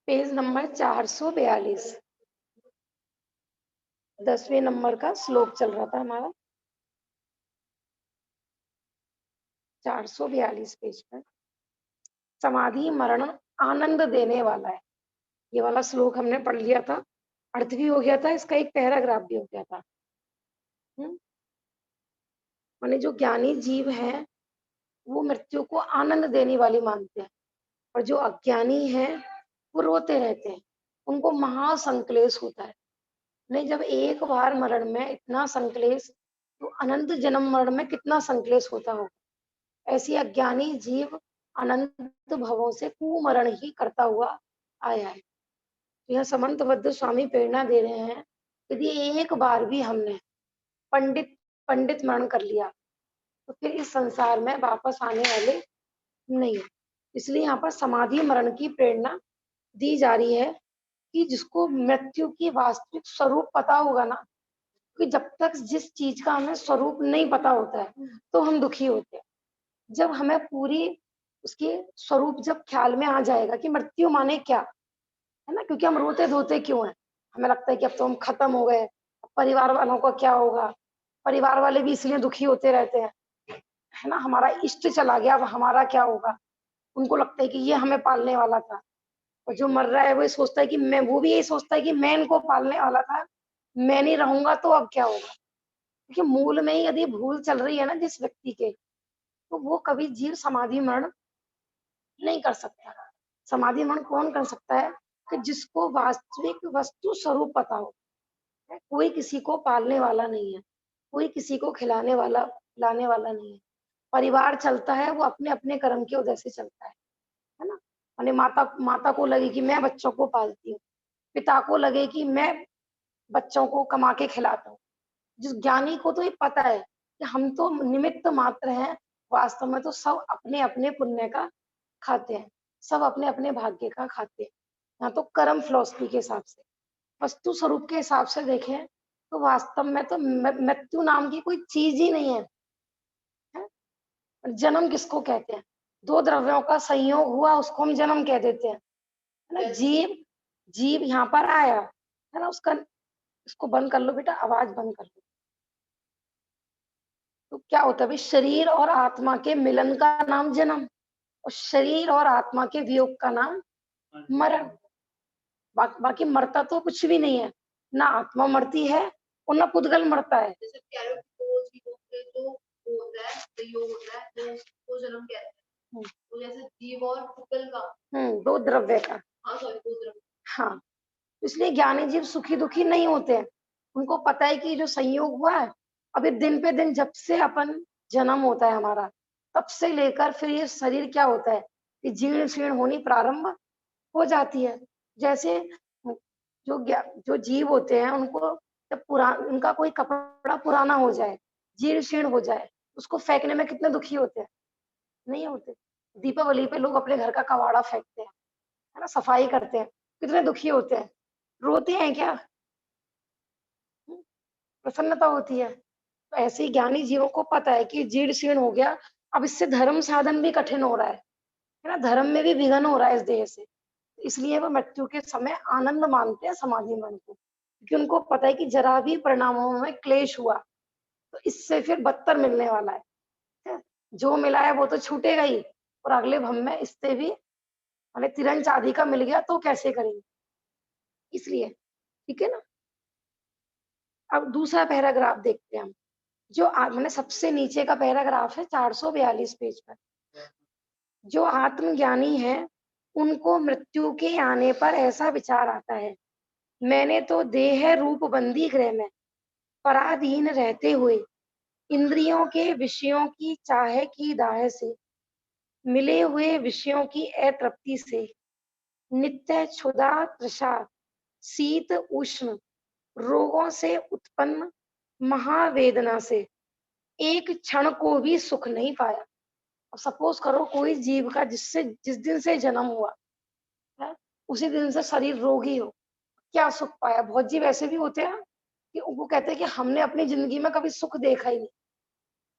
Page number 442, 10वें number का श्लोक चल रहा था हमारा। 442 पेज पर समाधि मरण आनंद देने वाला है। ये वाला श्लोक हमने पढ़ लिया था, अर्थ भी हो गया था, इसका एक पैराग्राफ भी हो गया था। माने जो ज्ञानी जीव है वो मृत्यु को आनंद देने वाली मानते हैं, और जो अज्ञानी है वो रोते रहते हैं, उनको महासंक्लेश होता है। नहीं, जब एक बार मरण में इतना संक्लेश, तो अनंत जन्म मरण में कितना संक्लेश होता होगा। ऐसी अज्ञानी जीव अनंत भवों से कुमरण ही करता हुआ आया है। यह समंतबद्ध स्वामी प्रेरणा दे रहे हैं, यदि एक बार भी हमने पंडित पंडित मरण कर लिया तो फिर इस संसार में वापस आने वाले नहीं है। इसलिए यहाँ पर समाधि मरण की प्रेरणा दी जा रही है कि जिसको मृत्यु की वास्तविक स्वरूप पता होगा ना, कि जब तक जिस चीज का हमें स्वरूप नहीं पता होता है तो हम दुखी होते हैं। जब हमें पूरी उसकी स्वरूप जब ख्याल में आ जाएगा कि मृत्यु माने क्या है ना, क्योंकि हम रोते धोते क्यों हैं, हमें लगता है कि अब तो हम खत्म हो गए, परिवार वालों का क्या होगा, परिवार वाले भी इसलिए दुखी होते रहते हैं, है ना, हमारा इष्ट चला गया, अब हमारा क्या होगा। उनको लगता है कि ये हमें पालने वाला था, और जो मर रहा है वो ये सोचता है कि मैं, वो भी यही सोचता है कि मैं इनको पालने वाला था, मैं नहीं रहूंगा तो अब क्या होगा। क्योंकि मूल में ही यदि भूल चल रही है ना जिस व्यक्ति के, तो वो कभी जीव समाधि मरण नहीं कर सकता। समाधि मरण कौन कर सकता है, कि जिसको वास्तविक वस्तु स्वरूप पता हो। कोई किसी को पालने वाला नहीं है, कोई किसी को खिलाने वाला पिलाने वाला नहीं है। परिवार चलता है वो अपने अपने कर्म की वजह से चलता है ना। माने माता माता को लगे कि मैं बच्चों को पालती हूँ, पिता को लगे कि मैं बच्चों को कमा के खिलाता हूँ। जिस ज्ञानी को तो ये पता है कि हम तो निमित्त मात्र हैं, वास्तव में तो सब अपने अपने पुण्य का खाते हैं, सब अपने अपने भाग्य का खाते हैं। यहाँ तो कर्म फिलॉसफी के हिसाब से, वस्तु स्वरूप के हिसाब से देखें तो वास्तव में तो मृत्यु नाम की कोई चीज ही नहीं है, है? जन्म किसको कहते हैं, दो द्रव्यों का संयोग हुआ उसको हम जन्म कह देते हैं, है ना। जीव जीव यहाँ पर आया, है ना, उसका, इसको बंद कर लो बेटा, आवाज बंद कर लो। तो क्या होता है भाई, शरीर और आत्मा के मिलन का नाम जन्म, और शरीर और आत्मा के वियोग का नाम मरण। बाकी मरता तो कुछ भी नहीं है, ना आत्मा मरती है और ना पुद्गल मरता है। जैसे कह रहे हो कि दो जीवों के जो होता है, संयोग होता है, वो जन्म कहते हैं। तो जैसे जीव और पुद्गल का, दो द्रव्य का, हाँ सॉरी, दो द्रव्य, हाँ। इसलिए ज्ञानी जीव सुखी दुखी नहीं होते हैं, उनको पता है कि जो संयोग हुआ है, अभी दिन पे दिन जब से अपन जन्म होता है हमारा, तब से लेकर फिर ये शरीर क्या होता है कि जीर्ण शीर्ण होनी प्रारंभ हो जाती है। जैसे जो जीव होते हैं उनको जब उनका कोई कपड़ा पुराना हो जाए, जीर्ण शीर्ण हो जाए, उसको फेंकने में कितने दुखी होते हैं, नहीं होते। दीपावली पे लोग अपने घर का कबाड़ा फेंकते हैं, है ना, सफाई करते हैं, कितने दुखी होते हैं, रोते हैं क्या, प्रसन्नता होती है। तो ऐसे ही ज्ञानी जीवों को पता है कि जीर्ण शीर्ण हो गया, अब इससे धर्म साधन भी कठिन हो रहा है ना, धर्म में भी विघन हो रहा है इस देह से। इसलिए वो मृत्यु के समय आनंद मानते हैं समाधि मन को, क्योंकि उनको पता है कि जरा भी परिणामों में क्लेश हुआ तो इससे फिर बदतर मिलने वाला है। जो मिला है वो तो छूटेगा ही, और अगले भव में इससे भी, माने तिरंज आदि का मिल गया तो कैसे करेंगे, इसलिए। ठीक है ना। अब दूसरा पैराग्राफ देखते हैं हम, जो मैंने सबसे नीचे का पैराग्राफ है 442 पेज पर। जो आत्मज्ञानी है उनको मृत्यु के आने पर ऐसा विचार आता है, मैंने तो देह रूप बंदी गृह में पराधीन रहते हुए इंद्रियों के विषयों की चाह की दाह से, मिले हुए विषयों की अतृप्ति से, नित्य क्षुधा तृषा शीत उष्ण रोगों से उत्पन्न महावेदना से एक क्षण को भी सुख नहीं पाया। अब सपोज करो कोई जीव का जिस दिन से जन्म हुआ है, उसी दिन से शरीर रोगी हो, क्या सुख पाया। बहुत जीव ऐसे भी होते हैं कि वो कहते हैं कि हमने अपनी जिंदगी में कभी सुख देखा ही नहीं,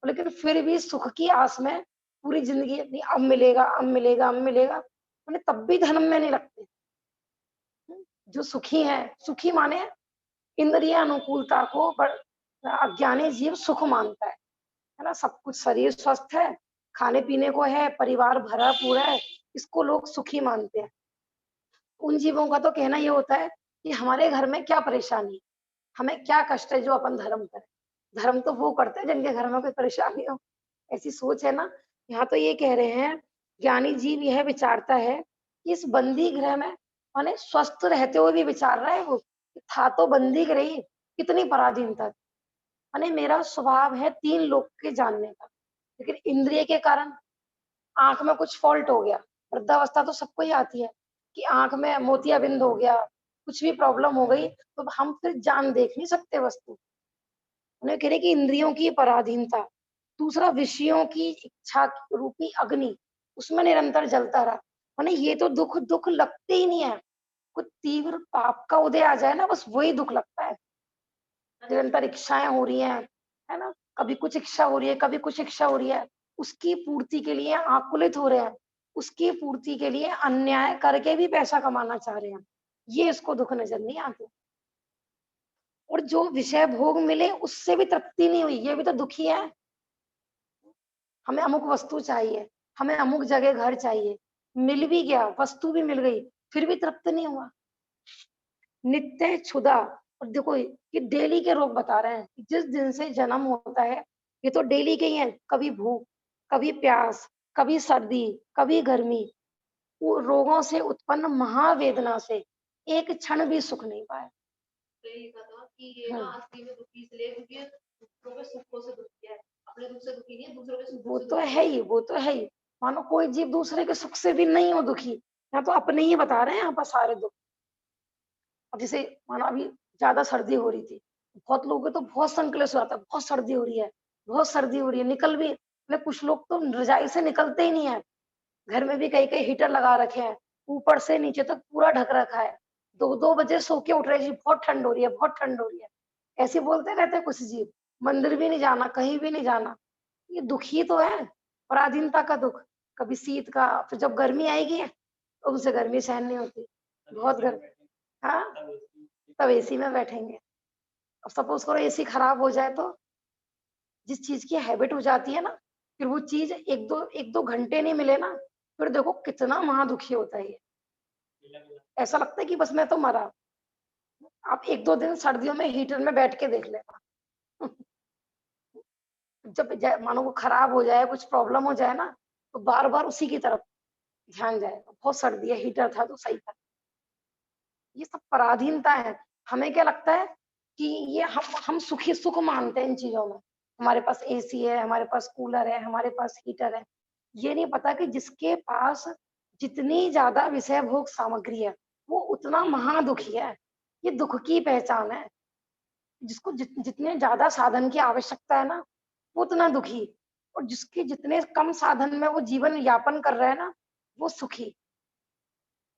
लेकिन फिर भी सुख की आस में पूरी जिंदगी अपनी, अब मिलेगा अब मिलेगा अब मिलेगा, उन्हें तब भी धर्म में नहीं लगते। जो सुखी है, सुखी माने इंद्रिय अनुकूलता को अज्ञानी जीव सुख मानता है ना। सब कुछ शरीर स्वस्थ है, खाने पीने को है, परिवार भरा पूरा है, इसको लोग सुखी मानते हैं। उन जीवों का तो कहना ये होता है कि हमारे घर में क्या परेशानी, हमें क्या कष्ट है जो अपन धर्म करें। धर्म तो वो करते हैं जिनके घर में कोई परेशानी हो, ऐसी सोच है ना। यहाँ तो ये कह रहे हैं, ज्ञानी जीव यह विचारता है कि इस बंदी गृह में, माने स्वस्थ रहते हुए भी विचार रहा है वो, कि था तो बंदी गृह ही, कितनी पराधीनता। माने मेरा स्वभाव है 3 लोग के जानने का, लेकिन इंद्रिय के कारण आंख में कुछ फॉल्ट हो गया। वृद्धावस्था तो सबको ही आती है कि आंख में मोतियाबिंद हो गया, कुछ भी प्रॉब्लम हो गई, तो हम फिर जान देख नहीं सकते वस्तु। उन्हें कह रहे कि इंद्रियों की पराधीनता, दूसरा विषयों की इच्छा रूपी अग्नि, उसमें निरंतर जलता रहा। माने ये तो दुख दुख लगते ही नहीं है, कुछ तीव्र पाप का उदय आ जाए ना, बस वही दुख लगता है। निरंतर इच्छाएं हो रही हैं, है ना, कभी कुछ इच्छा हो रही है, कभी कुछ इच्छा हो रही है, उसकी पूर्ति के लिए आकुलित हो रहे हैं, उसकी पूर्ति के लिए अन्याय करके भी पैसा कमाना चाह रहे हैं, ये इसको दुख नजर नहीं आते। और जो विषय भोग मिले उससे भी तृप्ति नहीं हुई, ये भी तो दुखी है। हमें अमुक वस्तु चाहिए, हमें अमुक जगह घर चाहिए, मिल भी गया, वस्तु भी मिल गई, फिर भी तृप्त नहीं हुआ। नित्य क्षुधा, और देखो ये डेली के रोग बता रहे हैं, जिस दिन से जन्म होता है ये तो डेली के ही हैं, कभी भूख, कभी प्यास, कभी सर्दी, कभी गर्मी, वो रोगों से उत्पन्न महावेदना से एक क्षण भी सुख नहीं पाए। यही कहा कि ये ना असली में दुखी इसलिए क्योंकि दूसरों के सुखों से दुखी है, अपने दुख से दुखी नहीं है, दूसरों के सुख वो से तो दुखी है ही, वो तो है ही। मानो कोई जीव दूसरे के सुख से भी नहीं हो दुखी, यहाँ तो अपने ही बता रहे हैं यहाँ पर सारे दुख। अब जैसे मानो अभी ज्यादा सर्दी हो रही थी, बहुत लोगों को तो बहुत संकल्प हो जाता है, बहुत सर्दी हो रही है, बहुत सर्दी हो रही है, निकल भी, मतलब कुछ लोग तो रजाई से निकलते ही नहीं है। घर में भी कई कई हीटर लगा रखे हैं, ऊपर से नीचे तक पूरा ढक रखा है, 2-2 बजे सो के उठ रहे जी, बहुत ठंड हो रही है, बहुत ठंड हो रही है, ऐसे बोलते रहते हैं कुछ जीव। मंदिर भी नहीं जाना, कहीं भी नहीं जाना, ये दुख ही तो है, पराधीनता का दुख। कभी शीत का, फिर जब गर्मी आएगी तो उनसे गर्मी सहन नहीं होती, बहुत गर्मी। हाँ, तब एसी में बैठेंगे। अब सपोज करो एसी खराब हो जाए तो, जिस चीज की हैबिट हो जाती है ना, फिर वो चीज एक दो घंटे नहीं मिले ना, फिर देखो कितना महादुखी होता है ये। ऐसा लगता है कि बस मैं तो मरा। आप 1-2 दिन सर्दियों में हीटर में बैठ के देख लेना। जब मानो वो खराब हो जाए, कुछ प्रॉब्लम हो जाए ना, तो बार बार उसी की तरफ ध्यान जाएगा, बहुत सर्दी है, हीटर था तो सही था। ये सब पराधीनता है। हमें क्या लगता है कि ये हम सुखी सुख मानते हैं इन चीजों में, हमारे पास एसी है, हमारे पास कूलर है, हमारे पास हीटर है। ये नहीं पता कि जिसके पास जितनी ज्यादा विषय भोग सामग्री है वो उतना महादुखी है। ये दुख की पहचान है। जिसको जितने ज्यादा साधन की आवश्यकता है ना, वो उतना दुखी, और जिसके जितने कम साधन में वो जीवन यापन कर रहा है ना, वो सुखी।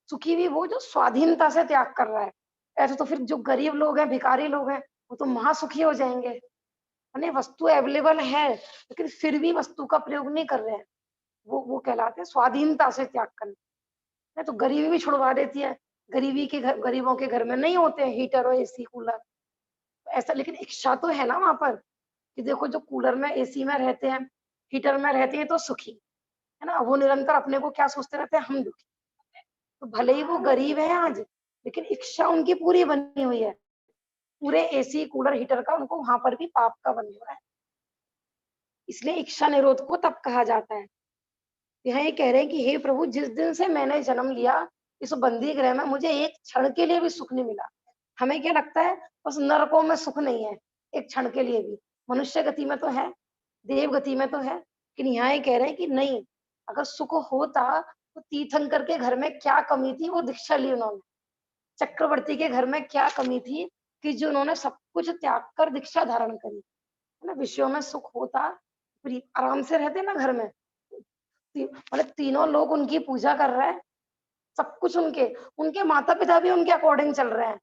सुखी भी वो जो स्वाधीनता से त्याग कर रहा है। ऐसे तो फिर जो गरीब लोग हैं, भिखारी लोग हैं, वो तो महासुखी हो जाएंगे। यानी वस्तु अवेलेबल है लेकिन फिर भी वस्तु का प्रयोग नहीं कर रहे हैं, वो कहलाते हैं स्वाधीनता से त्याग करना। नहीं तो गरीबी भी छुड़वा देती है। गरीबी के घर, गरीबों के घर में नहीं होते हैं हीटर और एसी कूलर, ऐसा। लेकिन इच्छा तो है ना वहां पर कि देखो जो कूलर में एसी में रहते हैं, हीटर में रहते हैं तो सुखी, है ना, वो निरंतर अपने को क्या सोचते रहते हैं, हम दुखी। तो भले ही वो गरीब है आज, लेकिन इच्छा उनकी पूरी बनी हुई है। पूरे एसी कूलर हीटर का उनको वहां पर भी पाप का बन रहा है। इसलिए इच्छा निरोध को तब कहा जाता है। यहाँ ये कह रहे हैं कि हे प्रभु, जिस दिन से मैंने जन्म लिया इस बंदी गृह में, मुझे एक क्षण के लिए भी सुख नहीं मिला। हमें क्या लगता है, बस नरकों में सुख नहीं है, एक क्षण के लिए भी। मनुष्य गति में तो है, देव गति में तो है, लेकिन यहाँ ये कह रहे हैं कि नहीं, अगर सुख होता तो तीर्थंकर के घर में क्या कमी थी, वो दीक्षा ली उन्होंने। चक्रवर्ती के घर में क्या कमी थी कि जो उन्होंने सब कुछ त्याग कर दीक्षा धारण करी, है ना। विषयों में सुख होता, आराम से रहते ना घर में, मतलब तीनों लोग उनकी पूजा कर रहे हैं, सब कुछ उनके, उनके माता पिता भी उनके अकॉर्डिंग चल रहे हैं,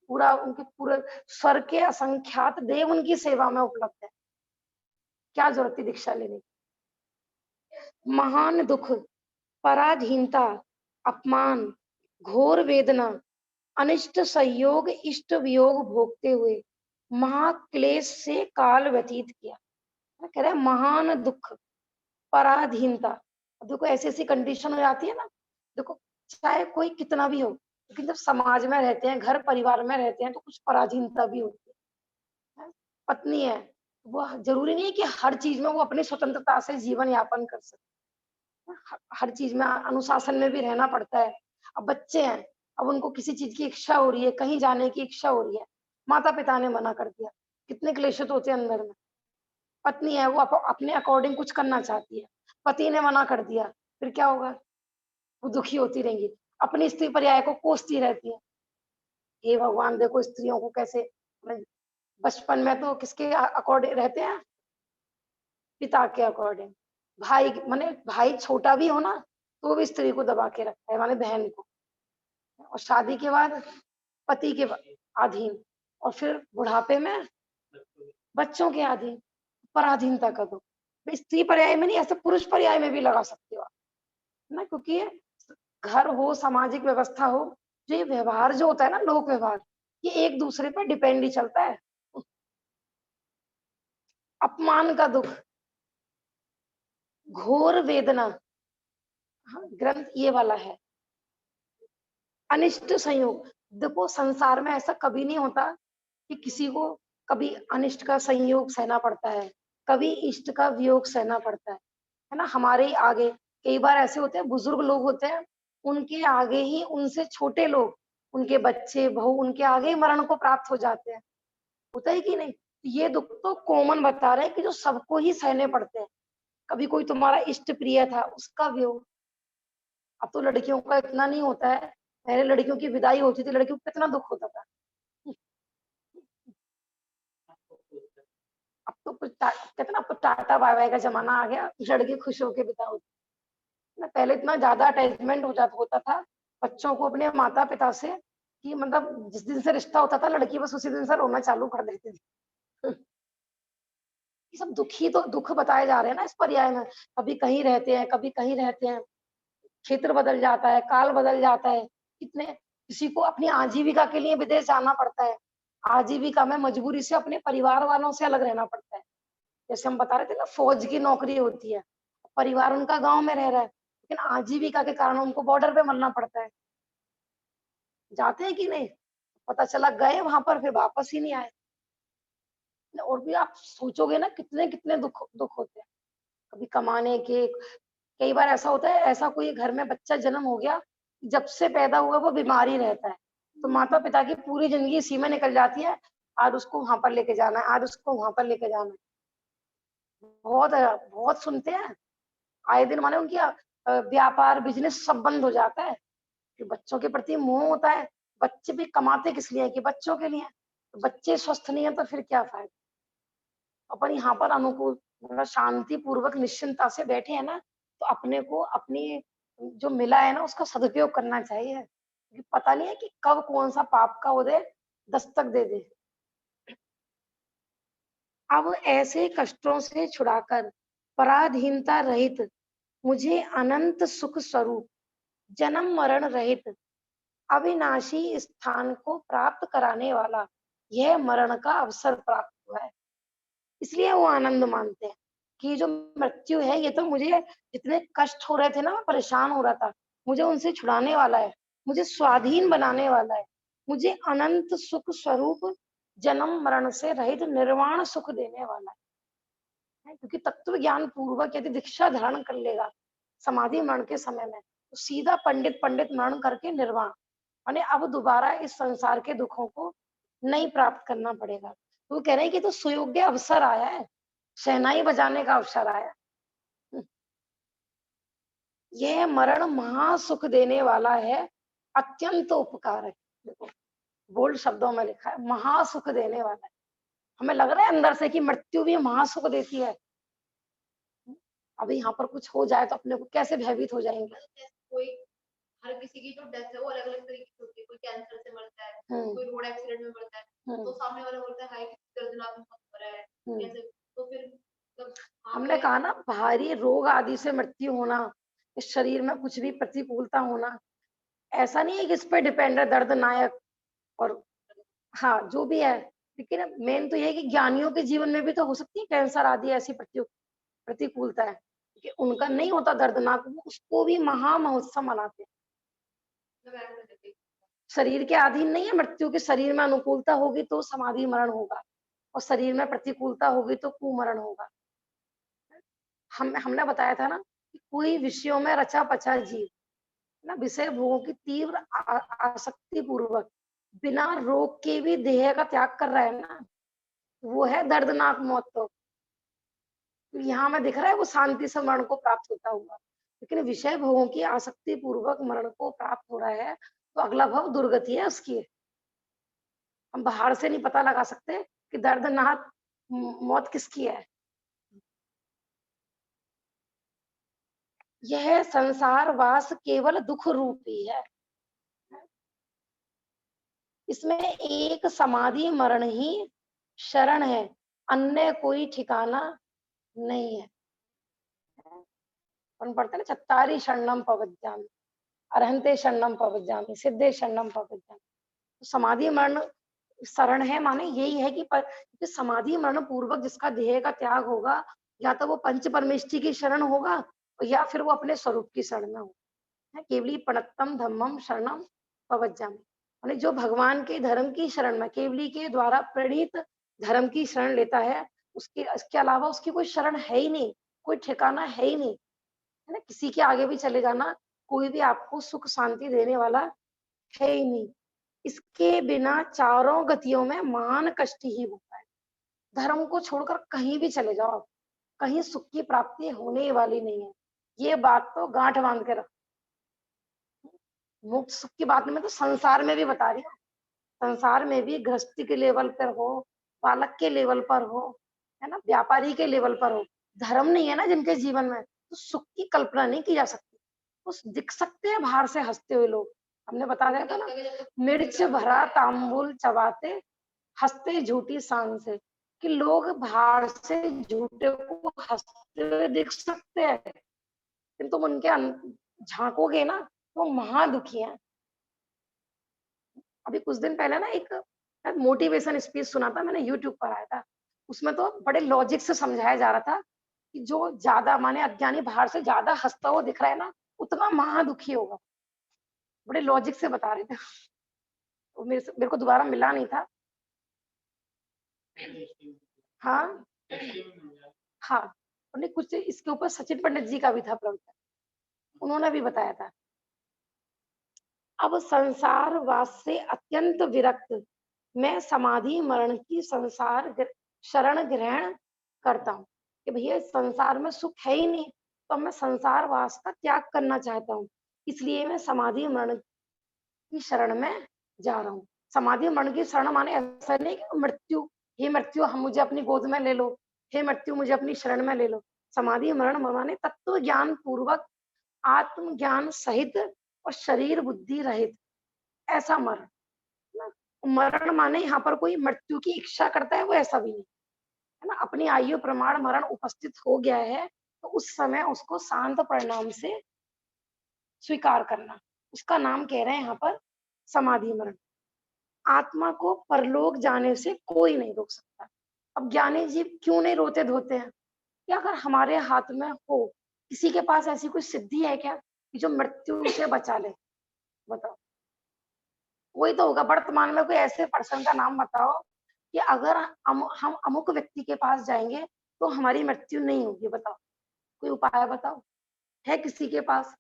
पूरा उनके पूरे स्वर्ग के असंख्यात देव उनकी सेवा में उपलब्ध है। क्या जरूरत थी दीक्षा लेने की। महान दुख, पराधीनता, अपमान, घोर वेदना, अनिष्ट संयोग इष्ट वियोग भोगते हुए महाक्लेश से काल व्यतीत किया। कह रहे हैं महान दुख, पराधीनता। अब देखो ऐसी ऐसी कंडीशन हो जाती है ना, देखो चाहे कोई कितना भी हो, लेकिन जब समाज में रहते हैं, घर परिवार में रहते हैं, तो कुछ पराधीनता भी होती है। पत्नी है, वो जरूरी नहीं है कि हर चीज में वो अपनी स्वतंत्रता से जीवन यापन कर सके। हर चीज में अनुशासन में भी रहना पड़ता है। अब बच्चे हैं, अब उनको किसी चीज की इच्छा हो रही है, कहीं जाने की इच्छा हो रही है, माता पिता ने मना कर दिया, कितने क्लेशित होते हैं अंदर में। पत्नी है, वो अपने अकॉर्डिंग कुछ करना चाहती है, पति ने मना कर दिया, फिर क्या होगा? वो दुखी होती रहेंगी, अपनी स्त्री पर्याय को कोसती रहती है। हे भगवान, देखो स्त्रियों को कैसे बचपन में तो किसके अकॉर्डिंग रहते हैं? पिता के अकॉर्डिंग। भाई माने भाई छोटा भी हो ना, तो भी स्त्री को दबा के रखता है, माने बहन को। और शादी के बाद पति के अधीन, और फिर बुढ़ापे में बच्चों के अधीन। पराधीनता का दो। स्त्री पर्याय में नहीं, ऐसे पुरुष पर्याय में भी लगा सकते हो आप, ना, क्योंकि ये घर हो, सामाजिक व्यवस्था हो, जो ये व्यवहार जो होता है ना, लोक व्यवहार, ये एक दूसरे पर डिपेंड ही चलता है। अपमान का दुख, घोर वेदना। हाँ, ग्रंथ ये वाला है। अनिष्ट संयोग, देखो संसार में ऐसा कभी नहीं होता कि किसी को कभी अनिष्ट का संयोग सहना पड़ता है, कभी इष्ट का वियोग सहना पड़ता है ना। हमारे ही आगे कई बार ऐसे होते हैं, बुजुर्ग लोग होते हैं, उनके आगे ही उनसे छोटे लोग, उनके बच्चे बहू, उनके आगे ही मरण को प्राप्त हो जाते हैं। होता है कि नहीं? ये दुख तो कॉमन बता रहे हैं कि जो सबको ही सहने पड़ते हैं। कभी कोई तुम्हारा इष्ट प्रिय था, उसका वियोग। अब तो लड़कियों का इतना नहीं होता है, पहले लड़कियों की विदाई होती थी, लड़कियों को कितना दुख होता था। अब तो कहते ना, अब तो टाटा बाय बाय का जमाना आ गया, लड़की खुश होकर विदा होती ना। पहले इतना ज्यादा अटैचमेंट हो जाता होता था बच्चों को अपने माता पिता से, कि मतलब जिस दिन से रिश्ता होता था, लड़की बस उसी दिन से रोना चालू कर देती थी। ये सब दुखी तो दुख बताए जा रहे हैं ना इस पर्याय में। कभी कहीं रहते हैं, कभी कहीं रहते हैं, क्षेत्र बदल जाता है, काल बदल जाता है। कितने, किसी को अपनी आजीविका के लिए विदेश जाना पड़ता है, आजीविका में मजबूरी से अपने परिवार वालों से अलग रहना पड़ता है। जैसे हम बता रहे थे ना, फौज की नौकरी होती है, परिवार उनका गांव में रह रहा है, लेकिन आजीविका के कारण उनको बॉर्डर पे मरना पड़ता है। जाते हैं कि नहीं? पता चला गए वहां पर, फिर वापस ही नहीं आए। और भी आप सोचोगे ना, कितने कितने दुख दुख होते हैं। कभी कमाने के, कई बार ऐसा होता है, ऐसा कोई घर में बच्चा जन्म हो गया, जब से पैदा हुआ वो बीमार ही रहता है, तो माता पिता की पूरी जिंदगी इसी में निकल जाती है। आज उसको वहां पर लेके जाना है, आज उसको वहां पर लेके जाना है। बहुत बहुत सुनते हैं आए दिन, माने उनकी व्यापार बिजनेस सब बंद हो जाता है, कि बच्चों के प्रति मोह होता है। बच्चे भी कमाते किस लिए? कि बच्चों के लिए। तो बच्चे स्वस्थ नहीं है तो फिर क्या फायदा? अपन यहाँ पर अनुकूल, मतलब शांति पूर्वक निश्चिंतता से बैठे हैं ना, तो अपने को अपनी जो मिला है ना, उसका सदुपयोग करना चाहिए, क्योंकि पता नहीं है कि कब कौन सा पाप का उदय दस्तक दे दे। अब ऐसे कष्टों से छुड़ाकर, पराधीनता रहित, मुझे अनंत सुख स्वरूप, जन्म मरण रहित, अविनाशी स्थान को प्राप्त कराने वाला यह मरण का अवसर प्राप्त हुआ है। इसलिए वो आनंद मानते हैं कि जो मृत्यु है, ये तो मुझे जितने कष्ट हो रहे थे ना, मैं परेशान हो रहा था, मुझे उनसे छुड़ाने वाला है, मुझे स्वाधीन बनाने वाला है, मुझे अनंत सुख स्वरूप, जन्म मरण से रहित निर्वाण सुख देने वाला है। क्योंकि तत्व ज्ञान पूर्वक यदि दीक्षा धारण कर लेगा समाधि मरण के समय में, तो सीधा पंडित पंडित मरण करके निर्वाण, माने अब दोबारा इस संसार के दुखों को नहीं प्राप्त करना पड़ेगा। तो वो कह रहे हैं कि तो सुयोग्य अवसर आया है, शहनाई बजाने का अवसर आया। यह मरण महासुख देने वाला है, अत्यंत उपकारक। देखो बोल्ड शब्दों में लिखा है, महासुख देने वाला है। हमें लग रहा है अंदर से कि मृत्यु भी महासुख देती है। अभी यहाँ पर कुछ हो जाए तो अपने को कैसे भयभीत हो जाएंगे। कोई, हर किसी की जो डेथ है वो अलग अलग तरीके की होती है। कोई कैंसर से मरता है, कोई रोड एक्सीडेंट में मरता है, तो सामने वाला बोलता है हाय कितनी दर्दनाक मौत हो रहा है कैसे। तो फिर मतलब हमने कहा ना, भारी रोग आदि से मृत्यु होना, इस शरीर में कुछ भी प्रतिकूलता होना, ऐसा नहीं है कि इस पे डिपेंड है दर्दनायक और हाँ, जो भी है, लेकिन मेन तो ये है कि ज्ञानियों के जीवन में भी तो हो सकती है कैंसर आदि ऐसी प्रतिकूलता है कि उनका नहीं होता दर्दनाक, वो उसको भी महामहोत्सव मनाते हैं। शरीर के अधीन नहीं है मृत्यु, के शरीर में अनुकूलता होगी तो समाधि मरण होगा और शरीर में प्रतिकूलता होगी तो कुमरण होगा। हमने बताया था ना कि कोई विषयों में रचा पचा जीव ना विषय भोगों की तीव्र आसक्ति पूर्वक बिना रोग के भी देह का त्याग कर रहा है ना, वो है दर्दनाक मौत। तो यहाँ में दिख रहा है वो शांति से मरण को प्राप्त होता हुआ, लेकिन विषय भोगों की आसक्ति पूर्वक मरण को प्राप्त हो रहा है तो अगला भव दुर्गति है उसकी। हम बाहर से नहीं पता लगा सकते कि दर्दनाक मौत किसकी है। यह संसार वास केवल दुख रूपी है, इसमें एक समाधि मरण ही शरण है, अन्य कोई ठिकाना नहीं है। हम पढ़ते ना, चत्तारी शरणम पवज्जामि, अरहंते शरणम पवज्जामि, सिद्धे शरणम पवज्जामि। तो समाधि मरण शरण है माने यही है कि समाधि मरण पूर्वक जिसका देह का त्याग होगा, या तो वो पंच परमेष्टि की शरण होगा या फिर वो अपने स्वरूप की शरण में होगा। केवली पणत्तम धम्मम शरणम पवज्जामि, माने जो भगवान के धर्म की शरण में, केवली के द्वारा प्रणीत धर्म की शरण लेता है, इसके अलावा उसकी कोई शरण है ही नहीं, कोई ठिकाना है ही नहीं, है ना। किसी के आगे भी चले जाना, कोई भी आपको सुख शांति देने वाला है ही नहीं। इसके बिना चारों गतियों में मान कष्ट ही होता है। धर्म को छोड़कर कहीं भी चले जाओ आप, कहीं सुख की प्राप्ति होने वाली नहीं है। ये बात तो गांठ बांध के रखो। मुक्त सुख की बात में तो संसार में भी बता रही हूँ, संसार में भी गृहस्थी के लेवल पर हो, बालक के लेवल पर हो, है ना, व्यापारी के लेवल पर हो, धर्म नहीं है ना जिनके जीवन में, तो सुख की कल्पना नहीं की जा सकती। उस दिख सकते हैं बाहर से हंसते हुए लोग, हमने बता दिया था ना, मिर्च भरा तांबुल चबाते हंसते झूठी शान से, कि लोग बाहर से झूठे को हंसते हुए दिख सकते हैं, लेकिन तुम उनके झांकोगे ना वो महा दुखी है। अभी कुछ दिन पहले ना एक मोटिवेशन स्पीच सुना था मैंने, यूट्यूब पर आया था, उसमें तो बड़े लॉजिक से समझाया जा रहा था कि जो ज्यादा माने अज्ञानी बाहर से ज्यादा हंसता हुआ दिख रहा है ना, उतना महा दुखी होगा। बड़े लॉजिक से बता रहे थे। तो मेरे को दोबारा मिला नहीं था। हाँ हाँ, उन्हें कुछ इसके ऊपर सचिन पंडित जी का भी था प्रवचन, उन्होंने भी बताया था। अब संसार वास से अत्यंत विरक्त मैं समाधि मरण की संसार शरण ग्रहण करता हूँ कि भैया संसार में सुख है ही नहीं, तो मैं संसार वास का त्याग करना चाहता हूँ, इसलिए मैं समाधि मरण की शरण में जा रहा हूँ। समाधि मरण की शरण माने ऐसा नहीं कि मृत्यु, हे मृत्यु हम मुझे अपनी गोद में ले लो, हे मृत्यु मुझे अपनी शरण में ले लो। समाधि मरण माने तत्व ज्ञान पूर्वक आत्म ज्ञान सहित और शरीर बुद्धि रहित ऐसा मरण। मरण माने यहाँ पर कोई मृत्यु की इच्छा करता है, वो ऐसा भी नहीं है ना। अपनी आयु प्रमाण मरण उपस्थित हो गया है तो उस समय उसको शांत परिणाम से स्वीकार करना, उसका नाम कह रहे हैं यहाँ पर समाधि मरण। आत्मा को परलोक जाने से कोई नहीं रोक सकता। अब ज्ञानी जीव क्यों नहीं रोते धोते हैं कि अगर हमारे हाथ में हो, किसी के पास ऐसी कोई सिद्धि है क्या कि जो मृत्यु से बचा ले? बताओ, वही तो होगा। वर्तमान में कोई ऐसे पर्सन का नाम बताओ कि अगर हम अमुक व्यक्ति के पास जाएंगे तो हमारी मृत्यु नहीं होगी। बताओ, कोई उपाय बताओ, है किसी के पास?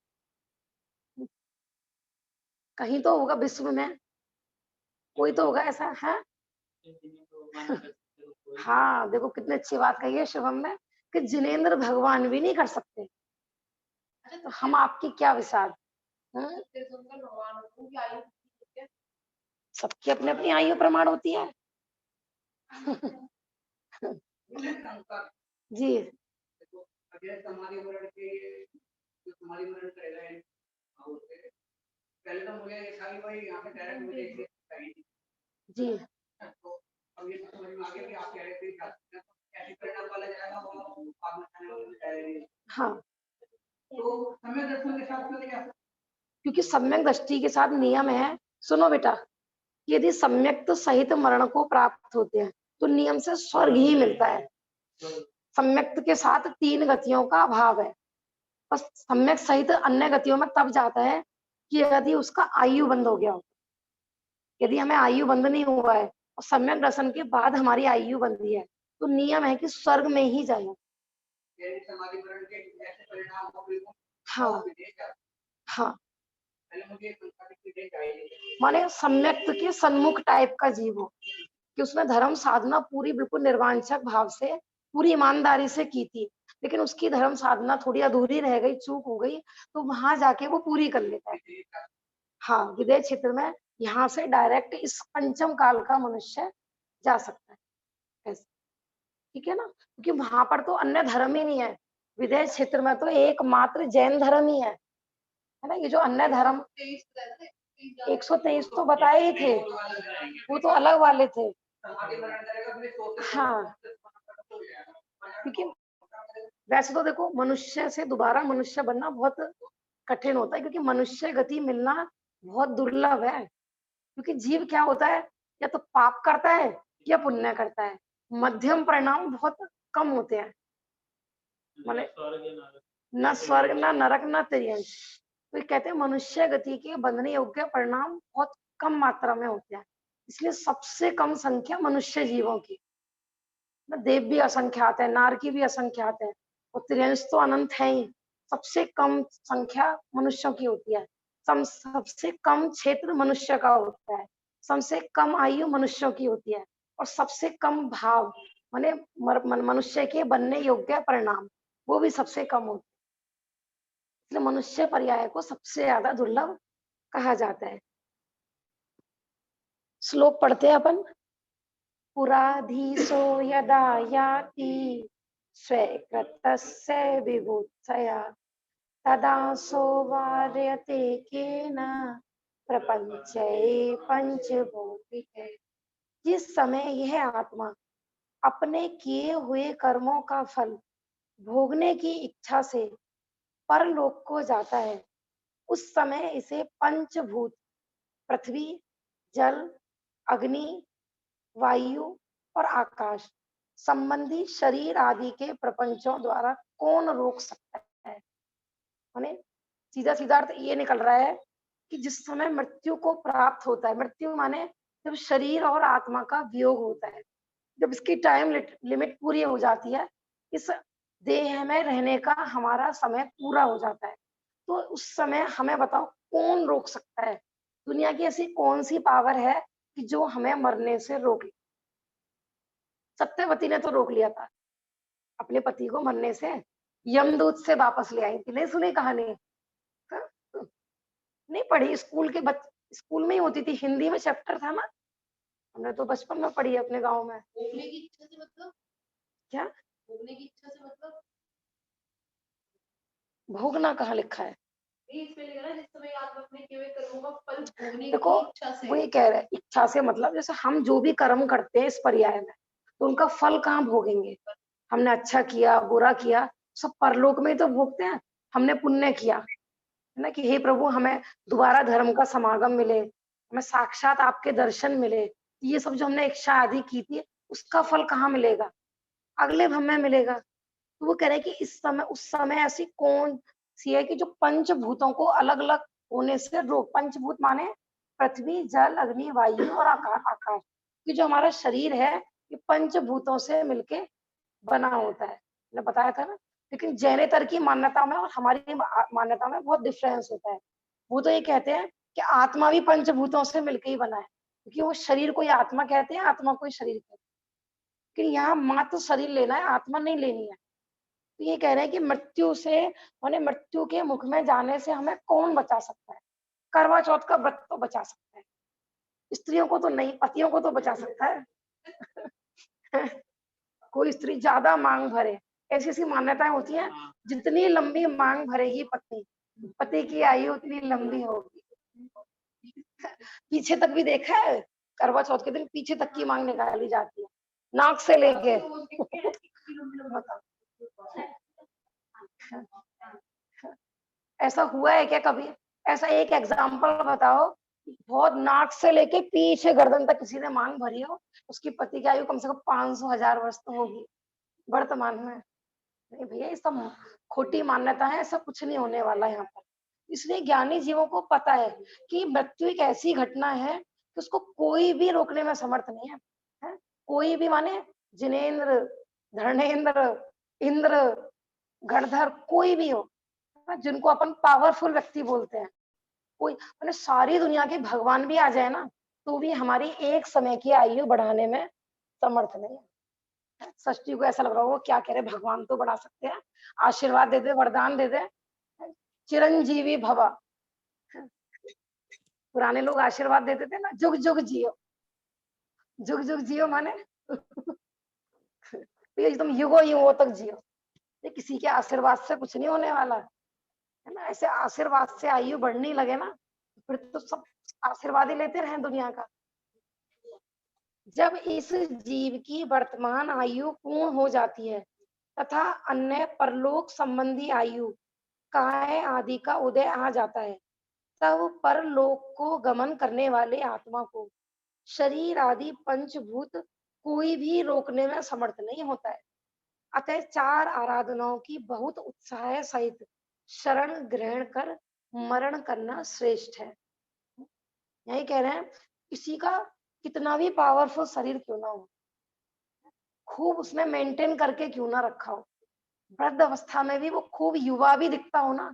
कहीं तो होगा विश्व में, कोई तो होगा ऐसा है। हाँ, देखो कितनी अच्छी बात कही है शिवम ने कि जिनेंद्र भगवान भी नहीं कर सकते, तो हम आपकी क्या विसार। सबकी अपनी अपनी आयु प्रमाण होती है। जी पहले तो मुझे ये था कि भाई यहाँ पे डायरेक्ट मुझे एग्जिट चाहिए जी। तो अब ये समझ में आ गया कि आप कह रहे थे कैसे परिणाम वाला जाएगा वो आप बताने वाले जाएगा। हाँ, तो सम्यक दर्शन के साथ क्यों नहीं जा सकते? क्योंकि सम्यक दृष्टि के साथ नियम है, सुनो बेटा, कि यदि सम्यक्त सहित मरण को प्राप्त होते हैं तो नियम से स्वर्ग ही मिलता है। सम्यक्त के साथ 3 गतियों का अभाव है, बस सम्यक सहित अन्य गतियों में तब जाता है कि यदि उसका आयु बंद हो गया हो। यदि हमें आयु बंद नहीं हुआ है और सम्यक दर्शन के बाद हमारी आयु बंधी है तो नियम है कि स्वर्ग में ही जाए। हाँ हाँ, माने सम्यक्त के सन्मुख टाइप का जीव हो कि उसने धर्म साधना पूरी बिल्कुल निर्वांछक भाव से पूरी ईमानदारी से की थी, लेकिन उसकी धर्म साधना थोड़ी अधूरी रह गई, चूक हो गई, तो वहां जाके वो पूरी कर लेता है। हाँ, विदेह क्षेत्र में यहाँ से डायरेक्ट इस पंचम काल का मनुष्य जा सकता है ऐसे, ठीक है ना, क्योंकि वहां पर तो अन्य धर्म ही नहीं है। विदेह क्षेत्र में तो एकमात्र जैन धर्म ही है ना। ये जो अन्य धर्म 123 तो बताए ही थे, वो तो अलग वाले थे। हाँ, क्योंकि वैसे तो देखो मनुष्य से दोबारा मनुष्य बनना बहुत कठिन होता है, क्योंकि मनुष्य गति मिलना बहुत दुर्लभ है। क्योंकि जीव क्या होता है, या तो पाप करता है या पुण्य करता है, मध्यम परिणाम बहुत कम होते हैं। मतलब न स्वर्ग न नरक न तिर्यंश, तो ये कहते हैं मनुष्य गति के बंधने योग्य परिणाम बहुत कम मात्रा में होते हैं, इसलिए सबसे कम संख्या मनुष्य जीवों की। देव भी असंख्यात है, नारकी भी असंख्यात है, और त्रियंश तो अनंत है ही। सबसे कम संख्या मनुष्यों की होती है, सबसे कम क्षेत्र मनुष्य का होता है, सबसे कम आयु मनुष्यों की होती है, और सबसे कम भाव माने मनुष्य के बनने योग्य परिणाम वो भी सबसे कम होते हैं। इसलिए मनुष्य पर्याय को सबसे ज्यादा दुर्लभ कहा जाता है। श्लोक पढ़ते हैं अपन। पुराधीशो यदा याति स्वीकृतस्य विभूतया तदा सोवार्यते केन प्रपंचे पंचभौतिके। जिस समय यह आत्मा अपने किए हुए कर्मों का फल भोगने की इच्छा से परलोक को जाता है, उस समय इसे पंचभूत पृथ्वी, जल, अग्नि, वायु और आकाश संबंधी शरीर आदि के प्रपंचों द्वारा कौन रोक सकता है। माने सीधा सीधा अर्थ ये निकल रहा है कि जिस समय मृत्यु को प्राप्त होता है, मृत्यु माने जब शरीर और आत्मा का वियोग होता है, जब इसकी टाइम लिमिट पूरी हो जाती है, इस देह में रहने का हमारा समय पूरा हो जाता है, तो उस समय हमें बताओ कौन रोक सकता है। दुनिया की ऐसी कौन सी पावर है कि जो हमें मरने से रोक ले। सत्यवती ने तो रोक लिया था अपने पति को मरने से, यमदूत से वापस ले आई थी। नहीं सुनी कहानी? हाँ? नहीं पढ़ी? स्कूल में ही होती थी, हिंदी में चैप्टर था ना, हमने तो बचपन में पढ़ी अपने गांव में। भोगने की इच्छा से मतलब क्या? भोगने की इच्छा से मतलब भोगना कहाँ लिखा है? जिस समय आप अपने किए हुए कर्मों का फल भोगने देखो की इच्छा से, वही कह रहे, इच्छा से मतलब जैसे हम जो भी कर्म करते हैं इस पर्याय में, तो उनका फल कहाँ भोगेंगे। हमने अच्छा किया बुरा किया सब परलोक में ही तो भोगते हैं। हमने पुण्य किया है ना कि हे प्रभु हमें दोबारा धर्म का समागम मिले, हमें साक्षात आपके दर्शन मिले, ये सब जो हमने इच्छा आदि की थी उसका फल कहाँ मिलेगा, अगले भव में मिलेगा। तो वो कह रहे हैं कि इस समय उस समय ऐसी कौन सी है कि जो पंचभूतों को अलग अलग होने से रोक। पंचभूत माने पृथ्वी, जल, अग्नि, वायु और आकाश कि जो हमारा शरीर है ये पंचभूतों से मिलके बना होता है, मैंने बताया था ना। लेकिन जैनेतर की मान्यता में और हमारी मान्यता में बहुत डिफरेंस होता है। वो तो ये कहते हैं कि आत्मा भी पंचभूतों से मिलकर ही बना है, क्योंकि वो शरीर को ही आत्मा कहते हैं, आत्मा को ही शरीर कहते हैं। लेकिन यहाँ मात्र शरीर लेना है, आत्मा नहीं लेनी है। तो ये कह रहे हैं कि मृत्यु से माने मृत्यु के मुख में जाने से हमें कौन बचा सकता है। करवा चौथ का व्रत तो बचा सकता है, स्त्रियों को तो नहीं, पतियों को तो बचा सकता है। कोई स्त्री ज्यादा मांग भरे, ऐसी ऐसी मान्यताएं होती हैं, जितनी लंबी मांग भरेगी पत्नी, पति की आयु उतनी लंबी होगी। पीछे तक भी देखा है, करवा चौथ के दिन पीछे तक की मांग निकाली जाती है, नाक से लेके। ऐसा हुआ है क्या कभी? ऐसा एक एग्जाम्पल बताओ बहुत नाक से लेके पीछे गर्दन तक किसी ने मांग भरी हो, उसकी पति की आयु कम से कम 500,000 वर्ष तो होगी वर्तमान में। नहीं भैया, ये सब खोटी मान्यता है, ऐसा कुछ नहीं होने वाला है यहाँ पर। इसलिए ज्ञानी जीवों को पता है कि मृत्यु एक ऐसी घटना है कि उसको कोई भी रोकने में समर्थ नहीं है, है? कोई भी माने जिनेंद्र, धर्मेंद्र, इंद्र, गणधर, कोई भी हो, जिनको अपन पावरफुल व्यक्ति बोलते हैं, कोई मैंने सारी दुनिया के भगवान भी आ जाए ना, तो भी हमारी एक समय की आयु बढ़ाने में समर्थ नहीं है। षष्ठी को ऐसा लग रहा होगा क्या कह रहे, भगवान तो बढ़ा सकते हैं, आशीर्वाद दे दे, वरदान दे दे, चिरंजीवी भवा। पुराने लोग आशीर्वाद देते थे ना, जुग जुग जियो, जुग जुग जियो माने ये तुम युगो युगों तक जियो। ये किसी के आशीर्वाद से कुछ नहीं होने वाला है ना। ऐसे आशीर्वाद से आयु बढ़ने लगे ना, फिर तो सब आशीर्वाद ही लेते रहे दुनिया का। जब इस जीव की वर्तमान आयु पूर्ण हो जाती है तथा अन्य परलोक संबंधी आयु काय आदि का उदय आ जाता है, तब परलोक को गमन करने वाले आत्मा को शरीर आदि पंचभूत कोई भी रोकने में समर्थ नहीं होता है। अतः 4 आराधनाओं की बहुत उत्साह सहित शरण ग्रहण कर मरण करना श्रेष्ठ है। यही कह रहे हैं, किसी का कितना भी पावरफुल शरीर क्यों ना हो, खूब उसने मेंटेन करके क्यों ना रखा हो, वृद्ध अवस्था में भी वो खूब युवा भी दिखता हो ना,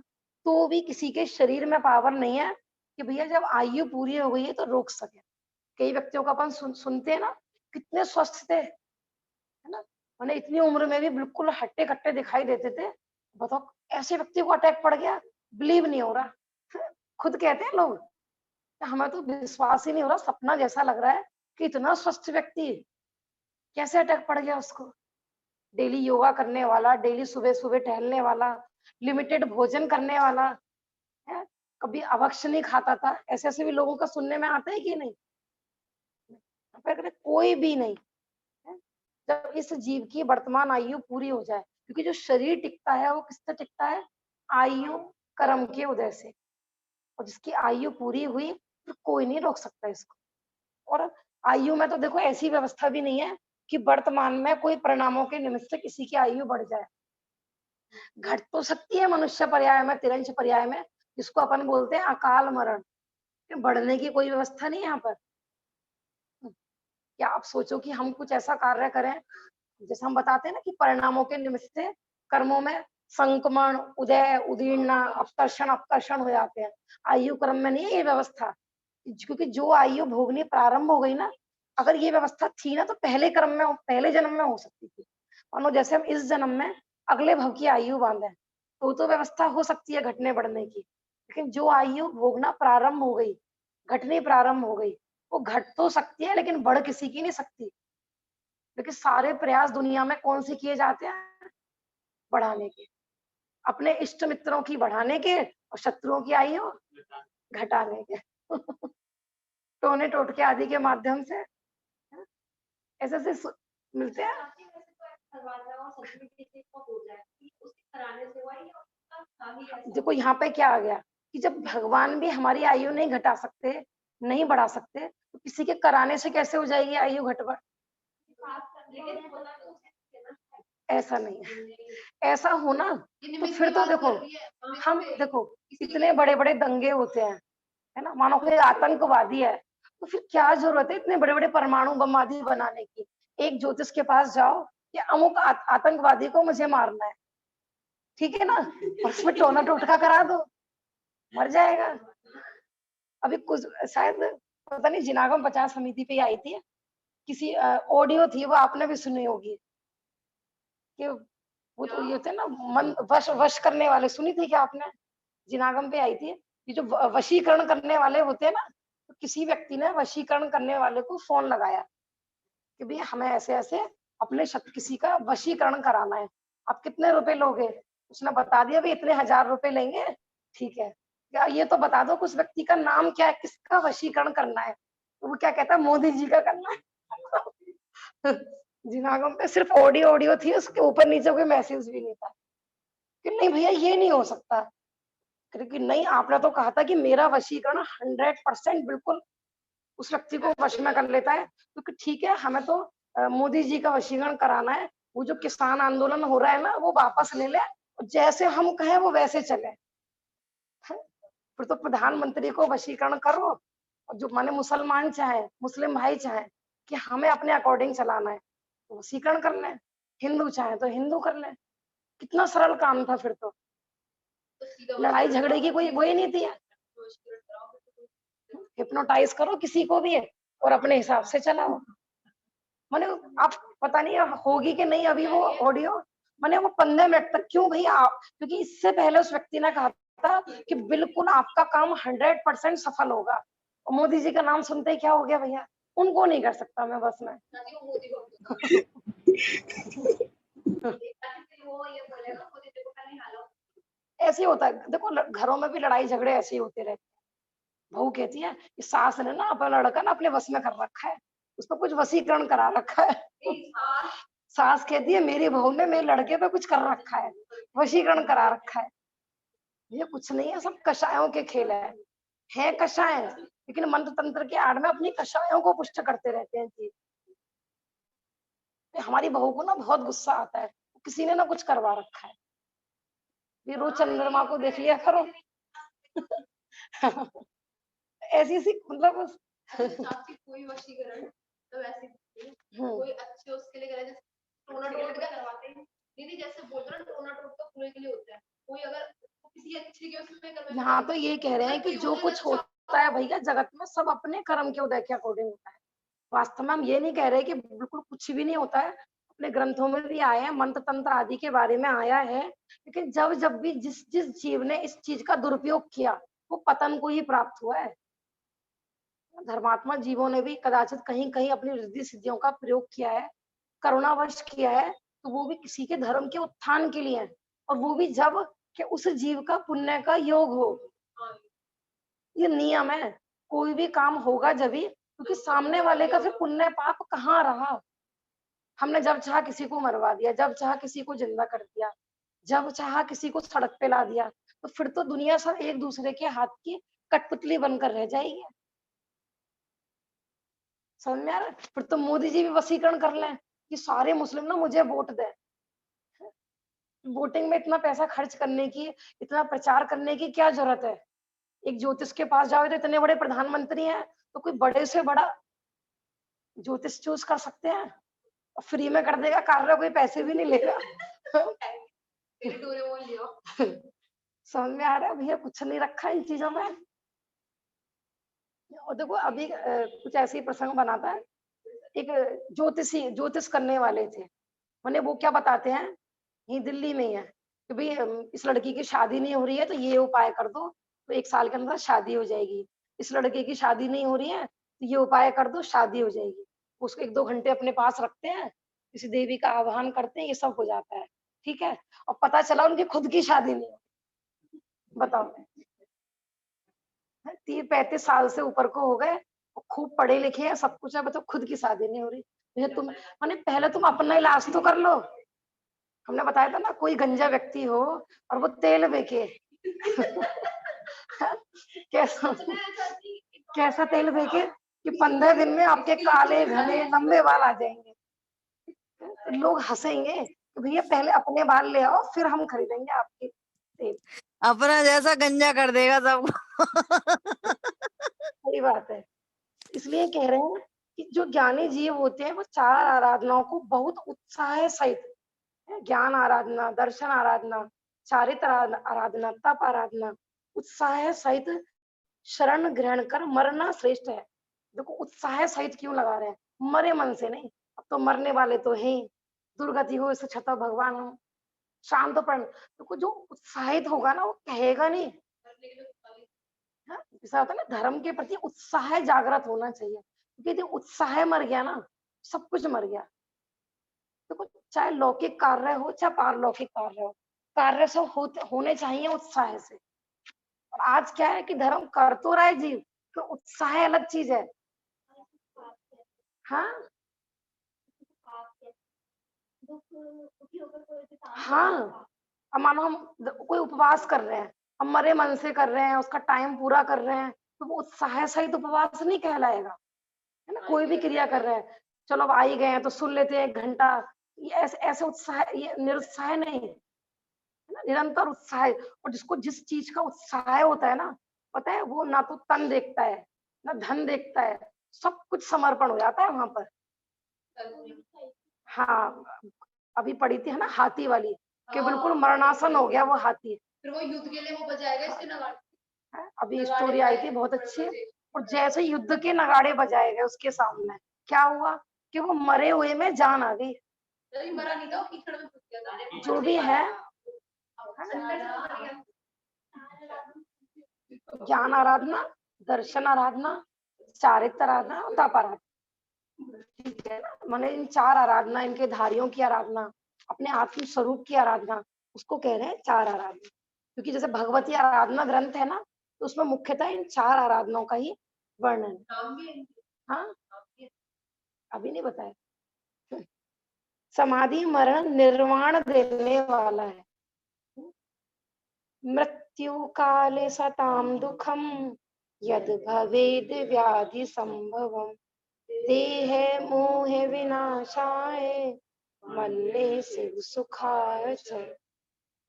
तो भी किसी के शरीर में पावर नहीं है कि भैया जब आयु पूरी हो गई है तो रोक सके। कई व्यक्तियों का अपन सुनते हैं ना, कितने स्वस्थ थे, है ना, मैंने इतनी उम्र में भी बिल्कुल हट्टे कट्टे दिखाई देते थे। बताओ, ऐसे व्यक्ति को अटैक पड़ गया, बिलीव नहीं हो रहा। खुद कहते हैं लोग, हमें तो विश्वास ही नहीं हो रहा, सपना जैसा लग रहा है कि इतना स्वस्थ व्यक्ति कैसे अटैक पड़ गया उसको। डेली योगा करने वाला, डेली सुबह सुबह टहलने वाला, लिमिटेड भोजन करने वाला है, कभी अभक्ष नहीं खाता था, ऐसे ऐसे भी लोगों का सुनने में आता है कि नहीं। कोई भी नहीं है। जब इस जीव की वर्तमान आयु पूरी हो जाए, क्योंकि जो शरीर टिकता है वो किससे टिकता है, आयु कर्म के उदय से, और जिसकी आयु पूरी हुई तो कोई नहीं रोक सकता इसको। और आयु में तो देखो ऐसी व्यवस्था भी नहीं है कि वर्तमान में कोई परिणामों के निमित्त से किसी की आयु बढ़ जाए। घट तो सकती है मनुष्य पर्याय में, तिरंज पर्याय में, जिसको अपन बोलते हैं अकाल मरण, बढ़ने की कोई व्यवस्था नहीं है यहाँ पर। क्या आप सोचो कि हम कुछ ऐसा कार्य करें, जैसे हम बताते हैं ना कि परिणामों के निमित्त से कर्मों में संक्रमण, उदय, उदीर्णा, अपकर्षण अपकर्षण हो जाते हैं। आयु क्रम में नहीं है ये व्यवस्था, क्योंकि जो आयु भोगनी प्रारंभ हो गई ना, अगर ये व्यवस्था थी ना तो पहले क्रम में, पहले जन्म में हो सकती थी। मानो जैसे हम इस जन्म में अगले भव की आयु बांधे तो व्यवस्था हो सकती है घटने बढ़ने की, लेकिन जो आयु भोगना प्रारंभ हो गई, घटनी प्रारंभ हो गई, वो घट तो सकती है लेकिन बढ़ किसी की नहीं सकती। लेकिन सारे प्रयास दुनिया में कौन से किए जाते हैं, बढ़ाने के, अपने इष्ट मित्रों की बढ़ाने के और शत्रुओं की आयु घटाने के। टोने टोटके आदि के माध्यम से ऐसे ऐसे मिलते हैं। देखो यहाँ पे क्या आ गया कि जब भगवान भी हमारी आयु नहीं घटा सकते, नहीं बढ़ा सकते, तो किसी के कराने से कैसे हो जाएगी आयु घटबढ़। ऐसा नहीं है, ऐसा होना तो फिर तो देखो, हम देखो इतने बड़े बड़े दंगे होते हैं, है ना, मानो कोई आतंकवादी है, तो फिर क्या जरूरत है इतने बड़े बड़े परमाणु बम आदि बनाने की। एक ज्योतिष के पास जाओ कि अमुक आतंकवादी को मुझे मारना है, ठीक है ना, और उसमें टोना टोटका करा दो, मर जाएगा। अभी कुछ शायद पता नहीं जिनागम प्रचार समिति पे आई थी, किसी ऑडियो थी, वो आपने भी सुनी होगी कि वो तो ये थे ना मन वश वश करने वाले, सुनी थी क्या आपने, जिनागम पे आई थी। ये जो वशीकरण करने वाले होते हैं ना, तो किसी व्यक्ति ने वशीकरण करने वाले को फोन लगाया कि भैया हमें ऐसे ऐसे अपने किसी का वशीकरण कराना है, आप कितने रुपए लोगे। उसने बता दिया भाई इतने 1000 रुपए लेंगे, ठीक है, क्या ये तो बता दो उस व्यक्ति का नाम क्या है, किसका वशीकरण करना है। तो वो क्या कहता है, मोदी जी का करना है। जिनागम पे सिर्फ ऑडियो ऑडियो थी, उसके ऊपर नीचे कोई मैसेज भी नहीं था कि नहीं भैया ये नहीं हो सकता। क्योंकि नहीं, आपने तो कहा था कि मेरा वशीकरण 100% बिल्कुल उस व्यक्ति को वश में कर लेता है, क्योंकि ठीक है, हमें तो मोदी जी का वशीकरण कराना है। वो जो किसान आंदोलन हो रहा है ना, वो वापस ले ले, जैसे हम कहें वो वैसे चले। फिर तो प्रधानमंत्री को वशीकरण करो, और जो माने मुसलमान चाहे, मुस्लिम भाई चाहे कि हमें अपने अकॉर्डिंग चलाना है, तो वशीकरण कर लें। हिंदू चाहे तो हिंदू कर लें। कितना सरल काम था फिर तो। लड़ाई झगड़े की कोई वही नहीं थी। हिप्नोटाइज करो किसी को भी और अपने हिसाब से चलाओ। माने आप पता नहीं होगी कि नहीं अभी वो ऑडियो, माने वो 15 मिनट तक क्यों भैया आप, क्योंकि इससे पहले उस व्यक्ति ने कहा था कि बिल्कुल आपका काम 100% सफल होगा, और मोदी जी का नाम सुनते ही क्या हो गया भैया, उनको नहीं कर सकता मैं बस में। ऐसे ही होता है, देखो घरों में भी लड़ाई झगड़े ऐसे ही होते रहते हैं। बहू कहती है कि सास ने ना अपना लड़का ना अपने बस में कर रखा है, उसको कुछ वशीकरण करा रखा है। सास कहती है मेरी बहू ने मेरे लड़के पे कुछ कर रखा है, वशीकरण करा रखा है। ये कुछ नहीं है, सब कषायों के खेल है कषाय, लेकिन मंत्र तंत्र के आड़ में अपनी कषायों को पुष्ट करते रहते हैं जी। हमारी बहू को ना बहुत गुस्सा आता है, किसी ने ना कुछ करवा रखा है, ये रोज चंद्रमा को देख लिया करो। ऐसी ऐसी मतलब कोई वशीकरण तो ऐसे कोई अच्छे उसके लिए जैसे टोना टोट का करवाते हैं दीदी, जैसे बोल रहे हैं टोना टोट तो पूरे के लिए होता है, कोई अगर किसी अच्छे के उसमें करवाए। हाँ, तो ये कह रहे हैं कि जो कुछ होता है भैया जगत में सब अपने कर्म के उदय के अकॉर्डिंग होता है। वास्तव में हम ये नहीं कह रहे कि बिल्कुल कुछ भी नहीं होता है, अपने ग्रंथों में भी आया है, मंत्र तंत्र आदि के बारे में आया है, लेकिन जब जब भी जिस जिस जीव ने इस चीज का दुरुपयोग किया वो पतन को ही प्राप्त हुआ है। धर्मात्मा जीवों ने भी कदाचित कहीं कहीं अपनी रिद्धि सिद्धियों का प्रयोग किया है, करुणावश किया है, तो वो भी किसी के धर्म के उत्थान के लिए है, और वो भी जब कि उस जीव का पुण्य का योग हो। ये नियम है, कोई भी काम होगा जब ही, क्योंकि सामने वाले का फिर पुण्य पाप कहाँ रहा। हमने जब चाहा किसी को मरवा दिया, जब चाहा किसी को जिंदा कर दिया, जब चाहा किसी को सड़क पे ला दिया, तो फिर तो दुनिया सब एक दूसरे के हाथ की कठपुतली बनकर रह जाएगी। समझ में आ रहा है? फिर तो मोदी जी भी वसीकरण कर लें कि सारे मुस्लिम ना मुझे वोट दें। वोटिंग में इतना पैसा खर्च करने की, इतना प्रचार करने की क्या जरूरत है? एक ज्योतिष के पास जाओ तो इतने बड़े प्रधानमंत्री हैं, तो कोई बड़े से बड़ा ज्योतिष चूज कर सकते हैं, फ्री में कर देगा कार्य, कोई पैसे भी नहीं लेगा। समझ में आ रहा है भैया, कुछ नहीं रखा इन चीजों में। और देखो अभी कुछ ऐसे ही प्रसंग बनाता है, एक ज्योतिष करने वाले थे, मैंने वो क्या बताते हैं, ये दिल्ली में ही है कि भाई इस लड़की की शादी नहीं हो रही है तो ये उपाय कर दो, तो 1 साल के अंदर शादी हो जाएगी। इस लड़के की शादी नहीं हो रही है तो ये उपाय कर दो, शादी हो जाएगी। उसको 1-2 घंटे अपने पास रखते हैं, किसी देवी का आह्वान करते हैं, ये सब हो जाता है। ठीक है, और पता चला उनकी खुद की शादी नहीं हो, बताओ। 30-35 साल से ऊपर को हो गए, खूब पढ़े लिखे हैं, सब कुछ है, मतलब खुद की शादी नहीं हो रही। भैया तुम माने पहले तुम अपना इलाज तो कर लो। हमने बताया था ना, कोई गंजा व्यक्ति हो और वो तेल बेचे। कैसा कैसा तेल बेचे कि 15 दिन में आपके काले घने लंबे बाल आ जाएंगे। तो लोग हंसेंगे कि भैया पहले अपने बाल ले आओ फिर हम खरीदेंगे आपके तेल। अपना जैसा गंजा कर देगा सबको। सही बात है। इसलिए कह रहे हैं कि जो ज्ञानी जीव होते हैं वो 4 आराधनाओं को बहुत उत्साह सहित, ज्ञान आराधना, दर्शन आराधना, चारित्र आराधना, तप आराधना, उत्साह सहित शरण ग्रहण कर मरना श्रेष्ठ है। देखो उत्साह सहित क्यों लगा रहे हैं, मरे मन से नहीं, अब तो मरने वाले तो हैं, दुर्गति हो इससे छता भगवान हो, शांत पण। देखो जो उत्साहित होगा ना वो कहेगा नहीं। हाँ, ऐसा होता है ना, धर्म के प्रति उत्साह जागृत होना चाहिए, क्योंकि यदि उत्साह मर गया ना, सब कुछ मर गया। देखो चाहे लौकिक कार्य हो चाहे पारलौकिक कार्य हो, कार्य सब होने चाहिए उत्साह से। और आज क्या है कि धर्म कर तो रहा है जीव, तो उत्साह अलग चीज है। हाँ हाँ, अब मानो हम कोई उपवास कर रहे हैं, हम मरे मन से कर रहे हैं, उसका टाइम पूरा कर रहे हैं, तो वो उत्साह सहित उपवास नहीं कहलाएगा, है ना। कोई भी क्रिया कर रहे हैं, चलो अब आ ही गए हैं तो सुन लेते हैं 1 घंटा, ये ऐसे ऐसे उत्साह, ये निरुत्साह नहीं है ना, निरंतर उत्साह। और जिसको जिस चीज का उत्साह होता है ना, पता है वो ना तो तन देखता है, ना धन देखता है, सब कुछ समर्पण हो जाता है वहां पर। हाँ, अभी पढ़ी थी है ना हाथी वाली, कि बिल्कुल मरणासन हो गया वो हाथी। फिर वो युद्ध के लिए वो बजाएगा इसके नगाड़े। अभी स्टोरी आई थी बहुत अच्छी, और जैसे युद्ध के नगाड़े बजाए गए उसके सामने, क्या हुआ कि वो मरे हुए में जान आ गई। मरा नहीं था, वो कीचड़ में घुस गया था। जो भी है, ज्ञान आराधना, दर्शन आराधना, चारित्र आराधना, तप आराधना, ठीक है ना। मैंने इन 4 आराधना, इनके धारियों की आराधना, अपने आत्म स्वरूप की आराधना, उसको कह रहे हैं 4 आराधना। क्योंकि जैसे भगवती आराधना ग्रंथ है ना, तो उसमें मुख्यतः इन 4 आराधनाओं का ही वर्णन है। हाँ, अभी नहीं बताया। समाधि मरण निर्वाण देने वाला है। मृत्यु काले सताम दुखम यद भवेद व्याधि संभवम देह मोह विनाशाय मल्ले शिव सुखाय च।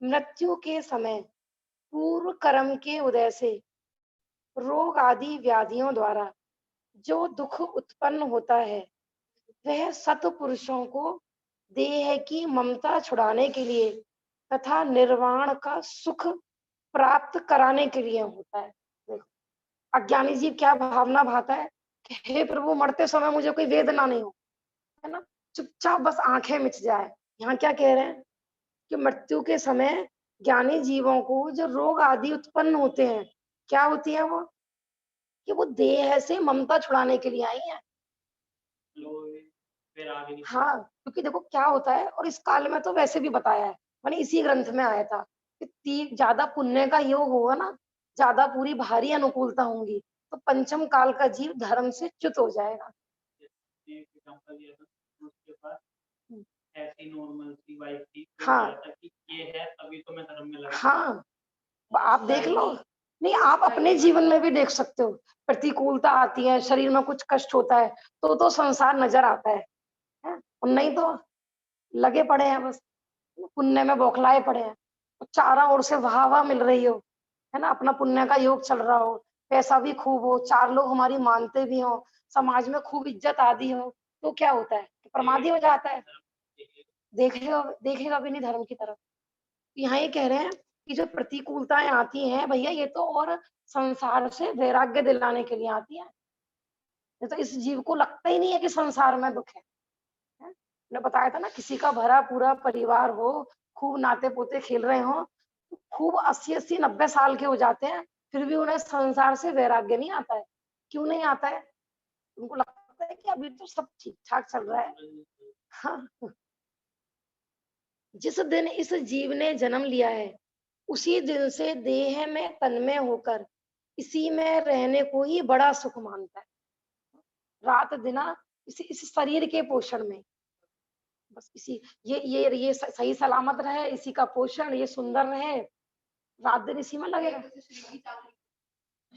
मृत्यु के समय पूर्व कर्म के उदय से रोग आदि व्याधियों द्वारा जो दुख उत्पन्न होता है, वह सत्पुरुषों को देह की ममता छुड़ाने के लिए तथा निर्वाण का सुख प्राप्त कराने के लिए होता है। देखो, अज्ञानी जीव क्या भावना भाता है कि हे प्रभु, मरते समय मुझे कोई वेदना नहीं हो, है ना, चुपचाप बस आंखें मिच जाए। यहाँ क्या कह रहे हैं कि मृत्यु के समय ज्ञानी जीवों को जो रोग आदि उत्पन्न होते हैं, क्या होती है वो, कि वो देह से ममता छुड़ाने के लिए आई है। हाँ, क्योंकि देखो क्या होता है, और इस काल में तो वैसे भी बताया है, मैंने इसी ग्रंथ में आया था कि ज्यादा पुण्य का योग होगा ना, ज्यादा पूरी भारी अनुकूलता होंगी, तो पंचम काल का जीव धर्म से च्युत हो जाएगा। ऐसी नॉर्मल सी वाइफ थी, हाँ, कि ये है तभी तो मैं धर्म में लगा। हाँ, आप देख लो, नहीं आप अपने जीवन में भी देख सकते हो, प्रतिकूलता आती है, शरीर में कुछ कष्ट होता है, तो संसार नजर आता है? और नहीं तो लगे पड़े हैं बस, पुण्य में बौखलाए पड़े हैं, चारों ओर से वाह मिल रही हो, है ना, अपना पुण्य का योग चल रहा हो, पैसा भी खूब हो, 4 लोग हमारी मानते भी हो, समाज में खूब इज्जत आदि हो, तो क्या होता है कि प्रमादी हो जाता है, देखेगा देखेगा भी नहीं धर्म की तरफ। यहाँ ये कह रहे हैं कि जो प्रतिकूलताएं आती हैं भैया, ये तो और संसार से वैराग्य दिलाने के लिए आती है। ये तो इस जीव को लगता ही नहीं है कि संसार में दुख है। मैंने बताया था ना, किसी का भरा पूरा परिवार हो, खूब नाते पोते खेल रहे हो, खूब 80-80 90 साल के हो जाते हैं, फिर भी उन्हें संसार से वैराग्य नहीं आता है। क्यों नहीं आता है? उनको लगता है कि अभी तो सब ठीक ठाक चल रहा है। हाँ। जिस दिन इस जीव ने जन्म लिया है, उसी दिन से देह में तन्मय होकर इसी में रहने को ही बड़ा सुख मानता है। रात दिना इस शरीर के पोषण में, बस इसी ये सही सलामत रहे, इसी का पोषण, ये सुंदर रहे, रात दिन इसी में लगेगा।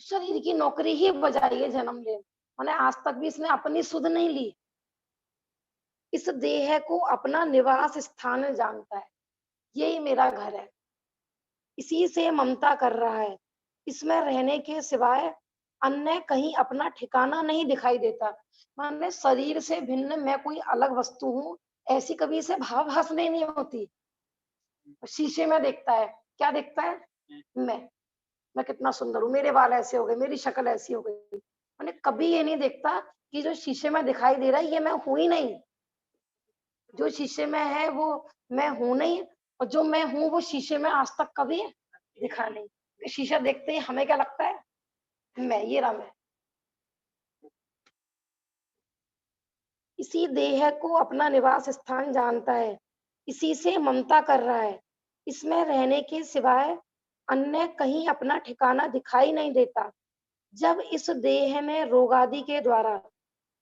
शरीर की नौकरी ही बजाई है जन्म ले, मैंने आज तक भी इसने अपनी सुध नहीं ली। इस देह को अपना निवास स्थान जानता है, यही मेरा घर है, इसी से ममता कर रहा है, इसमें रहने के सिवाय अन्य कहीं अपना ठिकाना नहीं दिखाई देता। माने शरीर से भिन्न मैं कोई अलग वस्तु हूँ, ऐसी कभी इसे भावना नहीं होती। शीशे में देखता है, क्या देखता है? मैं कितना सुंदर हूँ, मेरे बाल ऐसे हो गए, मेरी शक्ल ऐसी हो गई। मैंने कभी ये नहीं देखता कि जो शीशे में दिखाई दे रहा है ये मैं हूं ही नहीं, जो शीशे में है वो मैं हूं नहीं, और जो मैं हूं वो शीशे में आज तक कभी दिखा नहीं। शीशा देखते ही हमें क्या लगता है? मैं, ये रहा मैं। इसी देह को अपना निवास स्थान जानता है, इसी से ममता कर रहा है, इसमें रहने के सिवाय अन्य कहीं अपना ठिकाना दिखाई नहीं देता। जब इस देह में रोगादि के द्वारा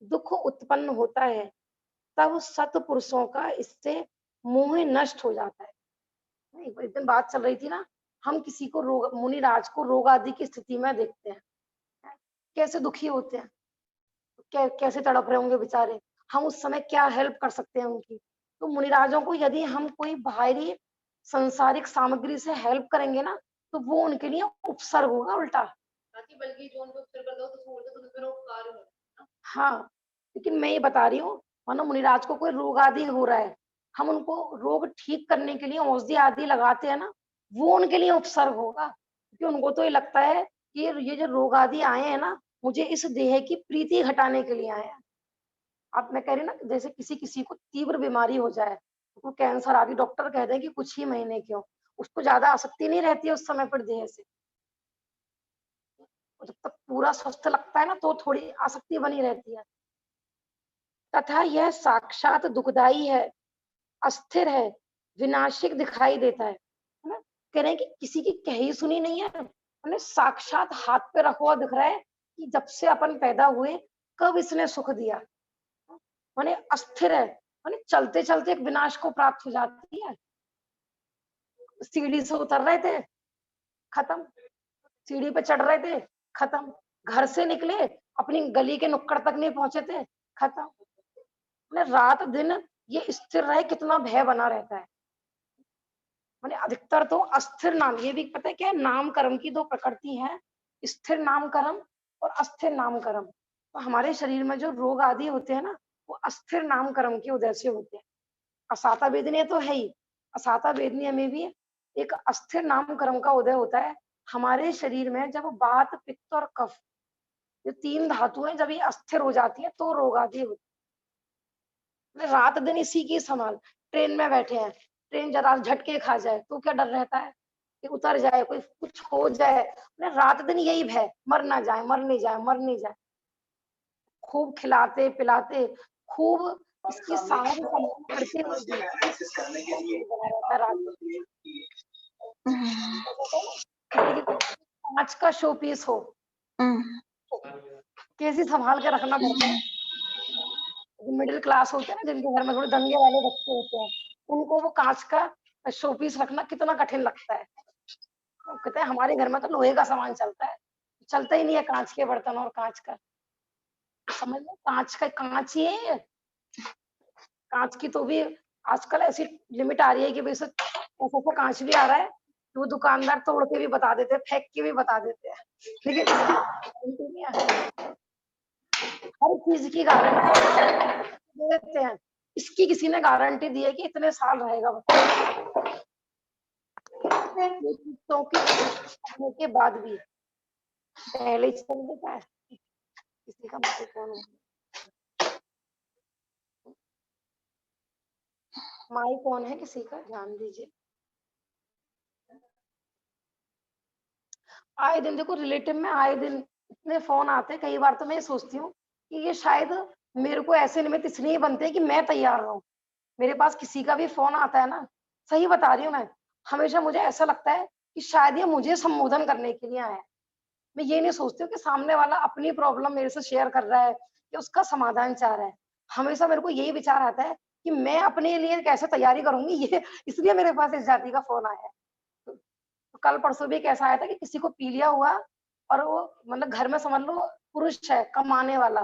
दुख उत्पन्न होता है, तब सत्पुरुषों का इससे मोह नष्ट हो जाता है। एक दिन बात चल रही थी ना हम किसी को रोग, मुनिराज को रोग आदि की स्थिति में देखते हैं, कैसे दुखी होते हैं, कैसे तड़प रहे होंगे बेचारे, हम उस समय क्या हेल्प कर सकते हैं उनकी। तो मुनिराजों को यदि हम कोई बाहरी संसारिक सामग्री से हेल्प करेंगे ना, तो वो उनके लिए उपसर्ग होगा उल्टा। बल्कि जो उनको उपसर्ग कर दो तो सोचो तो फिर उपकार होगा। हाँ, लेकिन मैं ये बता रही हूँ, मानो मुनिराज को कोई रोग आदि हो रहा है, हम उनको रोग ठीक करने के लिए औषधि आदि लगाते हैं ना, वो उनके लिए उपसर्ग होगा, क्योंकि उनको तो ये लगता है कि ये जो रोग आदि आए हैं ना, मुझे इस देह की प्रीति घटाने के लिए आए हैं। अब मैं कह रही ना, जैसे किसी को तीव्र बीमारी हो जाए, उसको कैंसर आदि, डॉक्टर कहते हैं कि कुछ ही महीने क्यों, उसको ज्यादा आसक्ति नहीं रहती है उस समय पर देह से। जब तक पूरा स्वस्थ लगता है ना, तो थोड़ी आसक्ति बनी रहती है। तथा यह साक्षात दुखदाई है, अस्थिर है, विनाशिक दिखाई देता है ना। कह रहे हैं कि किसी की कही सुनी नहीं है, उन्हें साक्षात हाथ पे रखा हुआ दिख रहा है कि जब से अपन पैदा हुए कब इसने सुख दिया। माने अस्थिर है, माने चलते चलते एक विनाश को प्राप्त हो जाती है। सीढ़ी से उतर रहे थे, खत्म, सीढ़ी पे चढ़ रहे थे, खत्म, घर से निकले, अपनी गली के नुक्कड़ तक नहीं पहुंचे थे, खत्म। माने रात दिन ये स्थिर रहे, कितना भय बना रहता है। माने अधिकतर तो अस्थिर नाम, ये भी पता है क्या है, नाम कर्म की दो प्रकृति है, स्थिर नाम कर्म और अस्थिर नाम कर्म। तो हमारे शरीर में जो रोग आदि होते हैं ना, वो अस्थिर नाम कर्म की वजह से होते हैं। असाता वेदनीय तो है ही, असाता वेदनीय में भी एक अस्थिर नाम कर्म का उदय होता है। हमारे शरीर में जब वात, पित्त और कफ, ये तीन धातुएं जब ये अस्थिर हो जाती है, तो रोग आदि होते हैं। रात दिन इसी की संभाल, ट्रेन में बैठे हैं, ट्रेन जरा झटके खा जाए तो क्या डर रहता है कि उतर जाए, कोई कुछ हो जाए, रात दिन यही भय, मर ना जाए, मर नहीं जाए, मर नहीं जाए। खूब खिलाते पिलाते, खूब इसकी सारी करते हुए भी कांच का शो पीस हो, कैसे संभाल के रखना पड़ता है। मिडिल क्लास होते हैं ना, जिनके घर में थोड़े दंगे वाले बच्चे होते हैं, उनको वो कांच का शो पीस रखना कितना कठिन लगता है। तो कहते हैं हमारे घर में तो लोहे का सामान चलता है, चलता ही नहीं है कांच के बर्तन और कांच का। समझ लो, कांच का कांच ही है। कांच की तो भी आजकल ऐसी लिमिट आ रही है कि भाई ऐसा कांच भी आ रहा है कि वो दुकानदार तोड़ के भी बता देते हैं, फेंक के भी बता देते हैं, लेकिन हर चीज की गारंटी देते हैं। इसकी किसी ने गारंटी दी है कि इतने साल रहेगा, तो के बाद भी पहले ही चल देता है। किसी का माई कौन है किसी का, ध्यान दीजिए। आए दिन देखो रिलेटिव में आए दिन इतने फोन आते हैं, कई बार तो मैं ये सोचती हूँ कि ये शायद मेरे को ऐसे निमित्त इसलिए बनते हैं कि मैं तैयार रहूं। मेरे पास किसी का भी फोन आता है ना, सही बता रही हूँ मैं, हमेशा मुझे ऐसा लगता है कि शायद ये मुझे संबोधन करने के लिए आया है। मैं ये नहीं सोचती हूँ कि सामने वाला अपनी प्रॉब्लम मेरे से शेयर कर रहा है कि उसका समाधान चाह रहा है। हमेशा मेरे को यही विचार आता है कि मैं अपने लिए कैसे तैयारी करूंगी, ये इसलिए मेरे पास इस जाति का फोन आया है। तो कल परसों भी एक ऐसा आया था कि किसी को पीलिया हुआ, और वो मतलब घर में समझ लो पुरुष है कमाने वाला,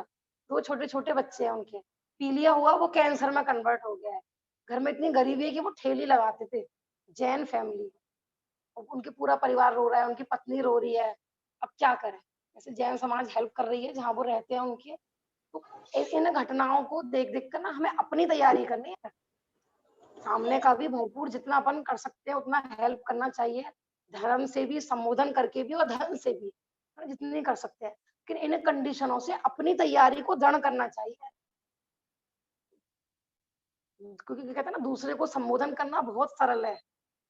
दो छोटे छोटे बच्चे हैं उनके, पीलिया हुआ, वो कैंसर में कन्वर्ट हो गया है। घर में इतनी गरीबी है कि वो ठेली लगाते थे, जैन फैमिली, उनके पूरा परिवार रो रहा है, उनकी पत्नी रो रही है, अब क्या करें। ऐसे जैन समाज हेल्प कर रही है जहाँ वो रहते हैं उनके। तो इन घटनाओं को देख देख कर ना हमें अपनी तैयारी करनी है, सामने का भी भरपूर जितना अपन कर सकते हैं उतना हेल्प करना चाहिए, धर्म से भी, संबोधन करके भी और धन से भी, जितनी कर सकते हैं। लेकिन इन कंडीशनों से अपनी तैयारी को दृढ़ करना चाहिए, क्योंकि कहते हैं ना दूसरे को संबोधन करना बहुत सरल है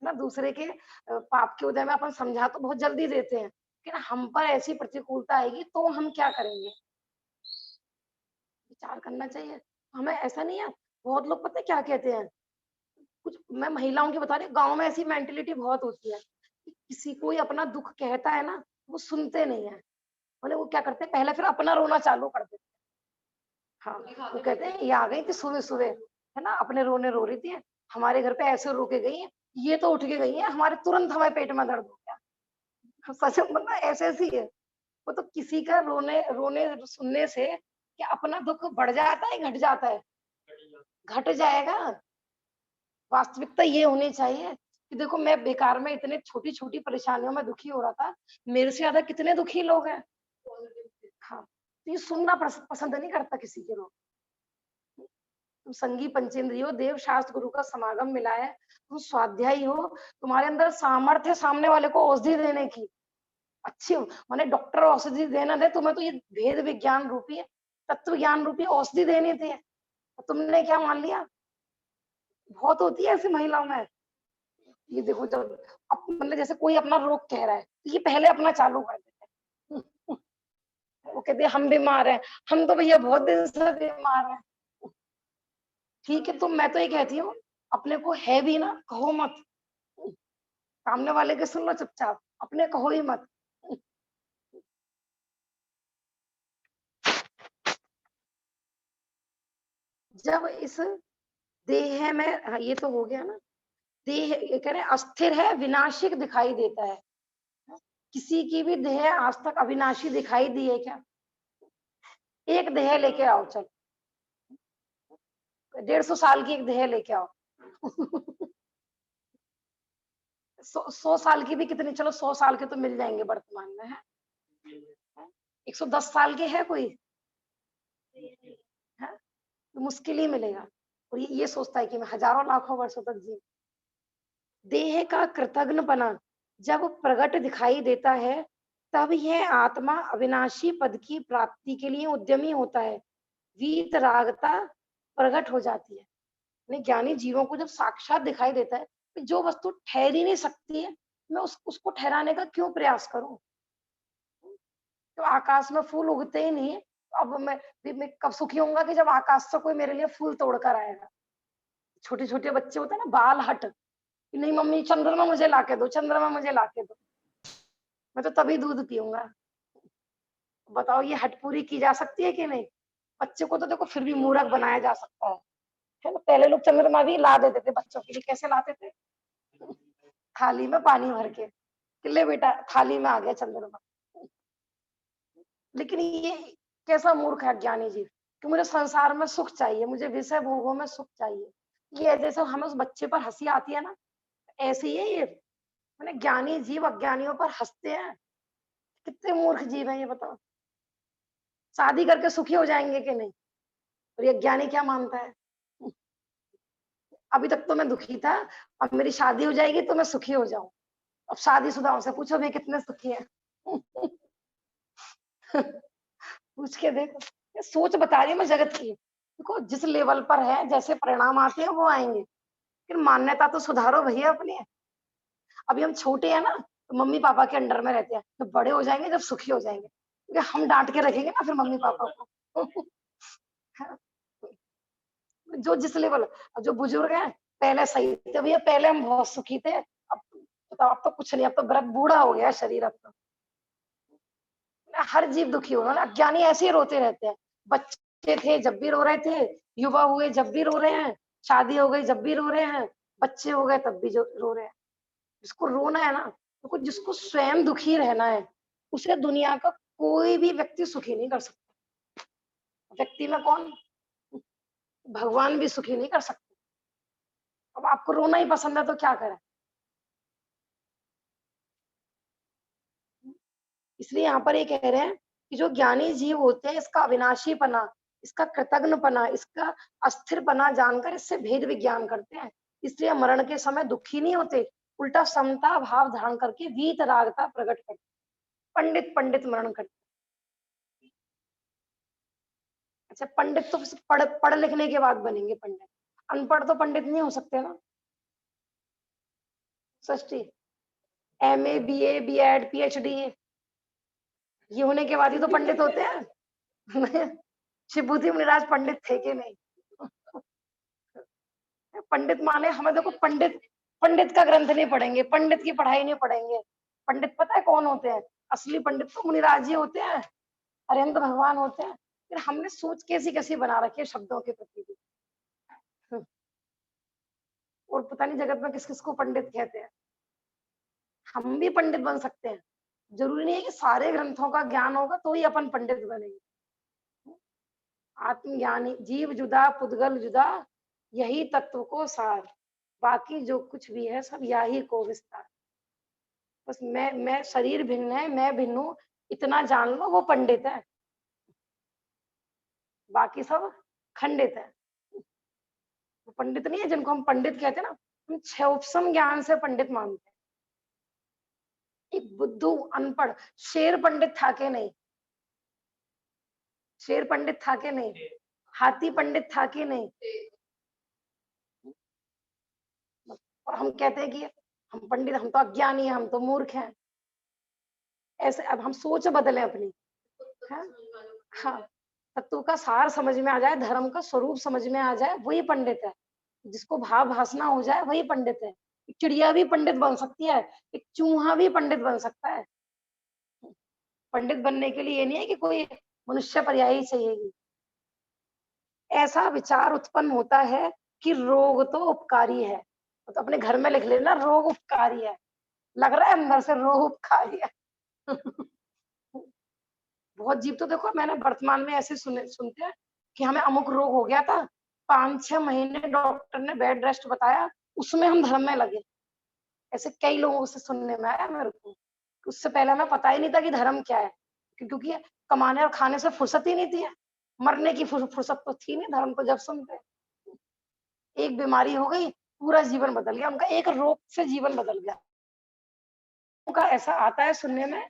ना, दूसरे के पाप के उदय में अपन समझा तो बहुत जल्दी देते हैं, लेकिन हम पर ऐसी प्रतिकूलता आएगी तो हम क्या करेंगे, विचार करना चाहिए हमें। ऐसा नहीं है, बहुत लोग पता है क्या कहते हैं, कुछ मैं महिलाओं की बता रही हूँ, गाँव में ऐसी मेंटेलिटी बहुत होती है कि किसी कोई अपना दुख कहता है ना, वो सुनते नहीं है, बोले वो क्या करते हैं पहले फिर अपना रोना चालू कर देते हैं। हाँ, वो कहते हैं ये आ गई थी सुबह सुबह, है ना, अपने रोने रो रही थी, हमारे घर पे ऐसे रो के गई है, ये तो उठ के गई है, हमारे तुरंत हमारे पेट में दर्द हो गया। सच में मतलब ऐसे ऐसी है वो। तो किसी का रोने रोने सुनने से क्या अपना दुख बढ़ जाता है, घट जाता है? घट जाएगा। वास्तविकता ये होनी चाहिए कि देखो मैं बेकार में इतने छोटी छोटी परेशानियों में दुखी हो रहा था, मेरे से ज्यादा कितने दुखी लोग हैं। हाँ, तो ये सुनना पसंद नहीं करता किसी के लोग। तुम संगी पंचेंद्रियो देव शास्त्र गुरु का समागम मिला है, तुम स्वाध्यायी हो, तुम्हारे अंदर सामर्थ्य सामने वाले को औषधि देने की। अच्छी माने डॉक्टर औषधि देना दे, तुम्हें तो ये भेद विज्ञान रूपी तत्व ज्ञान रूपी औषधि देनी थी, तुमने क्या मान लिया? बहुत होती है ऐसी महिलाओं में। ये देखो जब मतलब जैसे कोई अपना रोग कह रहा है, ये पहले अपना चालू कर देते हैं। वो कहते हैं हम बीमार हैं, हम तो भैया बहुत दिन से बीमार हैं। ठीक है, तो मैं तो ये कहती हूँ अपने को है भी ना कहो मत, सामने वाले के सुन लो चुपचाप, अपने कहो ही मत। जब इस देह में, हाँ, ये तो हो गया ना। देह ये कह रहे अस्थिर है, विनाशिक दिखाई देता है। किसी की भी देह आज तक अविनाशी दिखाई दी है क्या? एक देह लेके आओ, चल 150 साल की एक देह लेके आओ। 100 साल की भी कितनी, चलो 100 साल के तो मिल जाएंगे वर्तमान में, है 110 साल के है कोई, है तो मुश्किल ही मिलेगा। और ये सोचता है कि मैं हजारों लाखों वर्षों तक जी। देह का कृतघ्नपना जब प्रकट दिखाई देता है, तब यह आत्मा अविनाशी पद की प्राप्ति के लिए उद्यमी होता है। वीतरागता प्रकट हो जाती है। ज्ञानी जीवों को जब साक्षात दिखाई देता है कि जो वस्तु ठहर ही नहीं सकती है, मैं उसको ठहराने का क्यों प्रयास करूं? तो आकाश में फूल उगते ही नहीं है, अब मैं कब सुखी होऊंगा कि जब आकाश से कोई मेरे लिए फूल तोड़ कर आएगा। छोटे छोटे बच्चे होते हैं ना, बाल हट, नहीं मम्मी चंद्रमा मुझे लाके दो, चंद्रमा मुझे लाके दो, मैं तो तभी दूध पीऊंगा। बताओ ये हट पूरी की जा सकती है कि नहीं? बच्चे को तो देखो फिर भी मूर्ख बनाया जा सकता है ना? पहले लोग चंद्रमा भी ला देते थे बच्चों के लिए, कैसे लाते थे? थाली में पानी भर के, ले बेटा थाली में आ गया चंद्रमा। लेकिन ये कैसा मूर्ख है ज्ञानी जी कि मुझे संसार में सुख चाहिए, मुझे विषय भोगों में सुख चाहिए। ये जैसे हमें उस बच्चे पर हंसी आती है ना, ऐसे ही है ये। मैंने ज्ञानी जीव अज्ञानियों पर हंसते हैं। कितने मूर्ख जीव है ये, बताओ। शादी करके सुखी हो जाएंगे कि नहीं? और ये ज्ञानी क्या मानता है? अभी तक तो मैं दुखी था, अब मेरी शादी हो जाएगी तो मैं सुखी हो जाऊं। अब शादीशुदाओं से पूछो भाई कितने सुखी है। पूछ के देखो, ये सोच बता रही है मैं जगत की। देखो जिस लेवल पर है, जैसे परिणाम आते हैं वो आएंगे, फिर मान्यता तो सुधारो भैया अपनी। अभी हम छोटे हैं ना, तो मम्मी पापा के अंडर में रहते हैं, तो बड़े हो जाएंगे जब सुखी हो जाएंगे, क्योंकि हम डांट के रखेंगे ना फिर मम्मी पापा को। जो जिस लेवल, जो बुजुर्ग हैं पहले सही थे भैया, पहले हम बहुत सुखी थे, अब बताओ अब तो कुछ नहीं, अब तो बड़ा बूढ़ा हो गया शरीर। अब तो हर जीव दुखी होगा ना। अज्ञानी ऐसे ही रोते रहते हैं। बच्चे थे जब भी रो रहे थे, युवा हुए जब भी रो रहे हैं, शादी हो गई जब भी रो रहे हैं, बच्चे हो गए तब भी जो रो रहे हैं। जिसको रोना है ना, तो जिसको स्वयं दुखी रहना है, उसे दुनिया का कोई भी व्यक्ति सुखी नहीं कर सकता। व्यक्ति में कौन, भगवान भी सुखी नहीं कर सकते। अब आपको रोना ही पसंद है तो क्या करें? इसलिए यहाँ पर ये कह रहे हैं कि जो ज्ञानी जीव होते हैं, इसका अविनाशीपना, इसका कृतघ्नपना, इसका अस्थिरपना जानकर इससे भेद विज्ञान करते हैं। इसलिए मरण के समय दुखी नहीं होते, उल्टा समता भाव धारण करके वीतरागता प्रकट करते। पंडित पंडित मरण करते। अच्छा, पंडित तो पढ़ लिखने के बाद बनेंगे पंडित, अनपढ़ तो पंडित नहीं हो सकते ना। सृष्टि MA BA BEd PhD ये होने के बाद ही तो पंडित होते हैं। शिवभूति मुनिराज पंडित थे कि नहीं? पंडित माने हमें देखो, पंडित का ग्रंथ नहीं पढ़ेंगे, पंडित की पढ़ाई नहीं पढ़ेंगे। पंडित पता है कौन होते हैं? असली पंडित तो मुनिराज जी होते हैं, हरेंद्र भगवान होते हैं। फिर हमने सोच कैसी कैसी बना रखी है शब्दों के प्रति भी। और पता नहीं जगत में किस किस को पंडित कहते हैं। हम भी पंडित बन सकते हैं, जरूरी नहीं है कि सारे ग्रंथों का ज्ञान होगा तो ही अपन पंडित बनेंगे। आत्मज्ञानी जीव जुदा पुद्गल जुदा, यही तत्व को सार, बाकी जो कुछ भी है सब यही को विस्तार। बस मैं शरीर भिन्न है, मैं भिन्न हूँ, इतना जान लो, वो पंडित है, बाकी सब खंडित है। वो पंडित नहीं है जिनको हम पंडित कहते हैं ना, हम क्षयोपम ज्ञान से पंडित मानते हैं। एक बुद्धू अनपढ़ शेर पंडित था के नहीं, शेर पंडित था के नहीं, हाथी पंडित था के नहीं, और हम कहते हैं कि हम पंडित, हम तो अज्ञानी हैं, हम तो मूर्ख हैं। ऐसे अब हम सोच बदले अपनी, है? हाँ, तत्व का सार समझ में आ जाए, धर्म का स्वरूप समझ में आ जाए, वही पंडित है। जिसको भाव भासना हो जाए वही पंडित है। एक चिड़िया भी पंडित बन सकती है, एक चूहा भी पंडित बन सकता है। पंडित बनने के लिए ये नहीं है कि कोई मनुष्य पर्यायी चाहिए। ऐसा विचार उत्पन्न होता है कि रोग तो उपकारी है, तो अपने घर में लिख लेना, रोग उपकारी है। लग रहा है अंदर से रोग उपकारी है। बहुत जीव तो देखो, मैंने वर्तमान में ऐसे सुनते हैं कि हमें अमुक रोग हो गया था, 5-6 महीने डॉक्टर ने बेड रेस्ट बताया, उसमें हम धर्म में लगे। ऐसे कई लोगों से सुनने में आया मेरे को। उससे पहले हमें पता ही नहीं था कि धर्म क्या है, क्योंकि कमाने और खाने से फुर्सत ही नहीं थी, मरने की फुर्सत तो थी नहीं। धर्म तो जब सुनते, एक बीमारी हो गई पूरा जीवन बदल गया उनका, एक रोग से जीवन बदल गया उनका। ऐसा आता है सुनने में।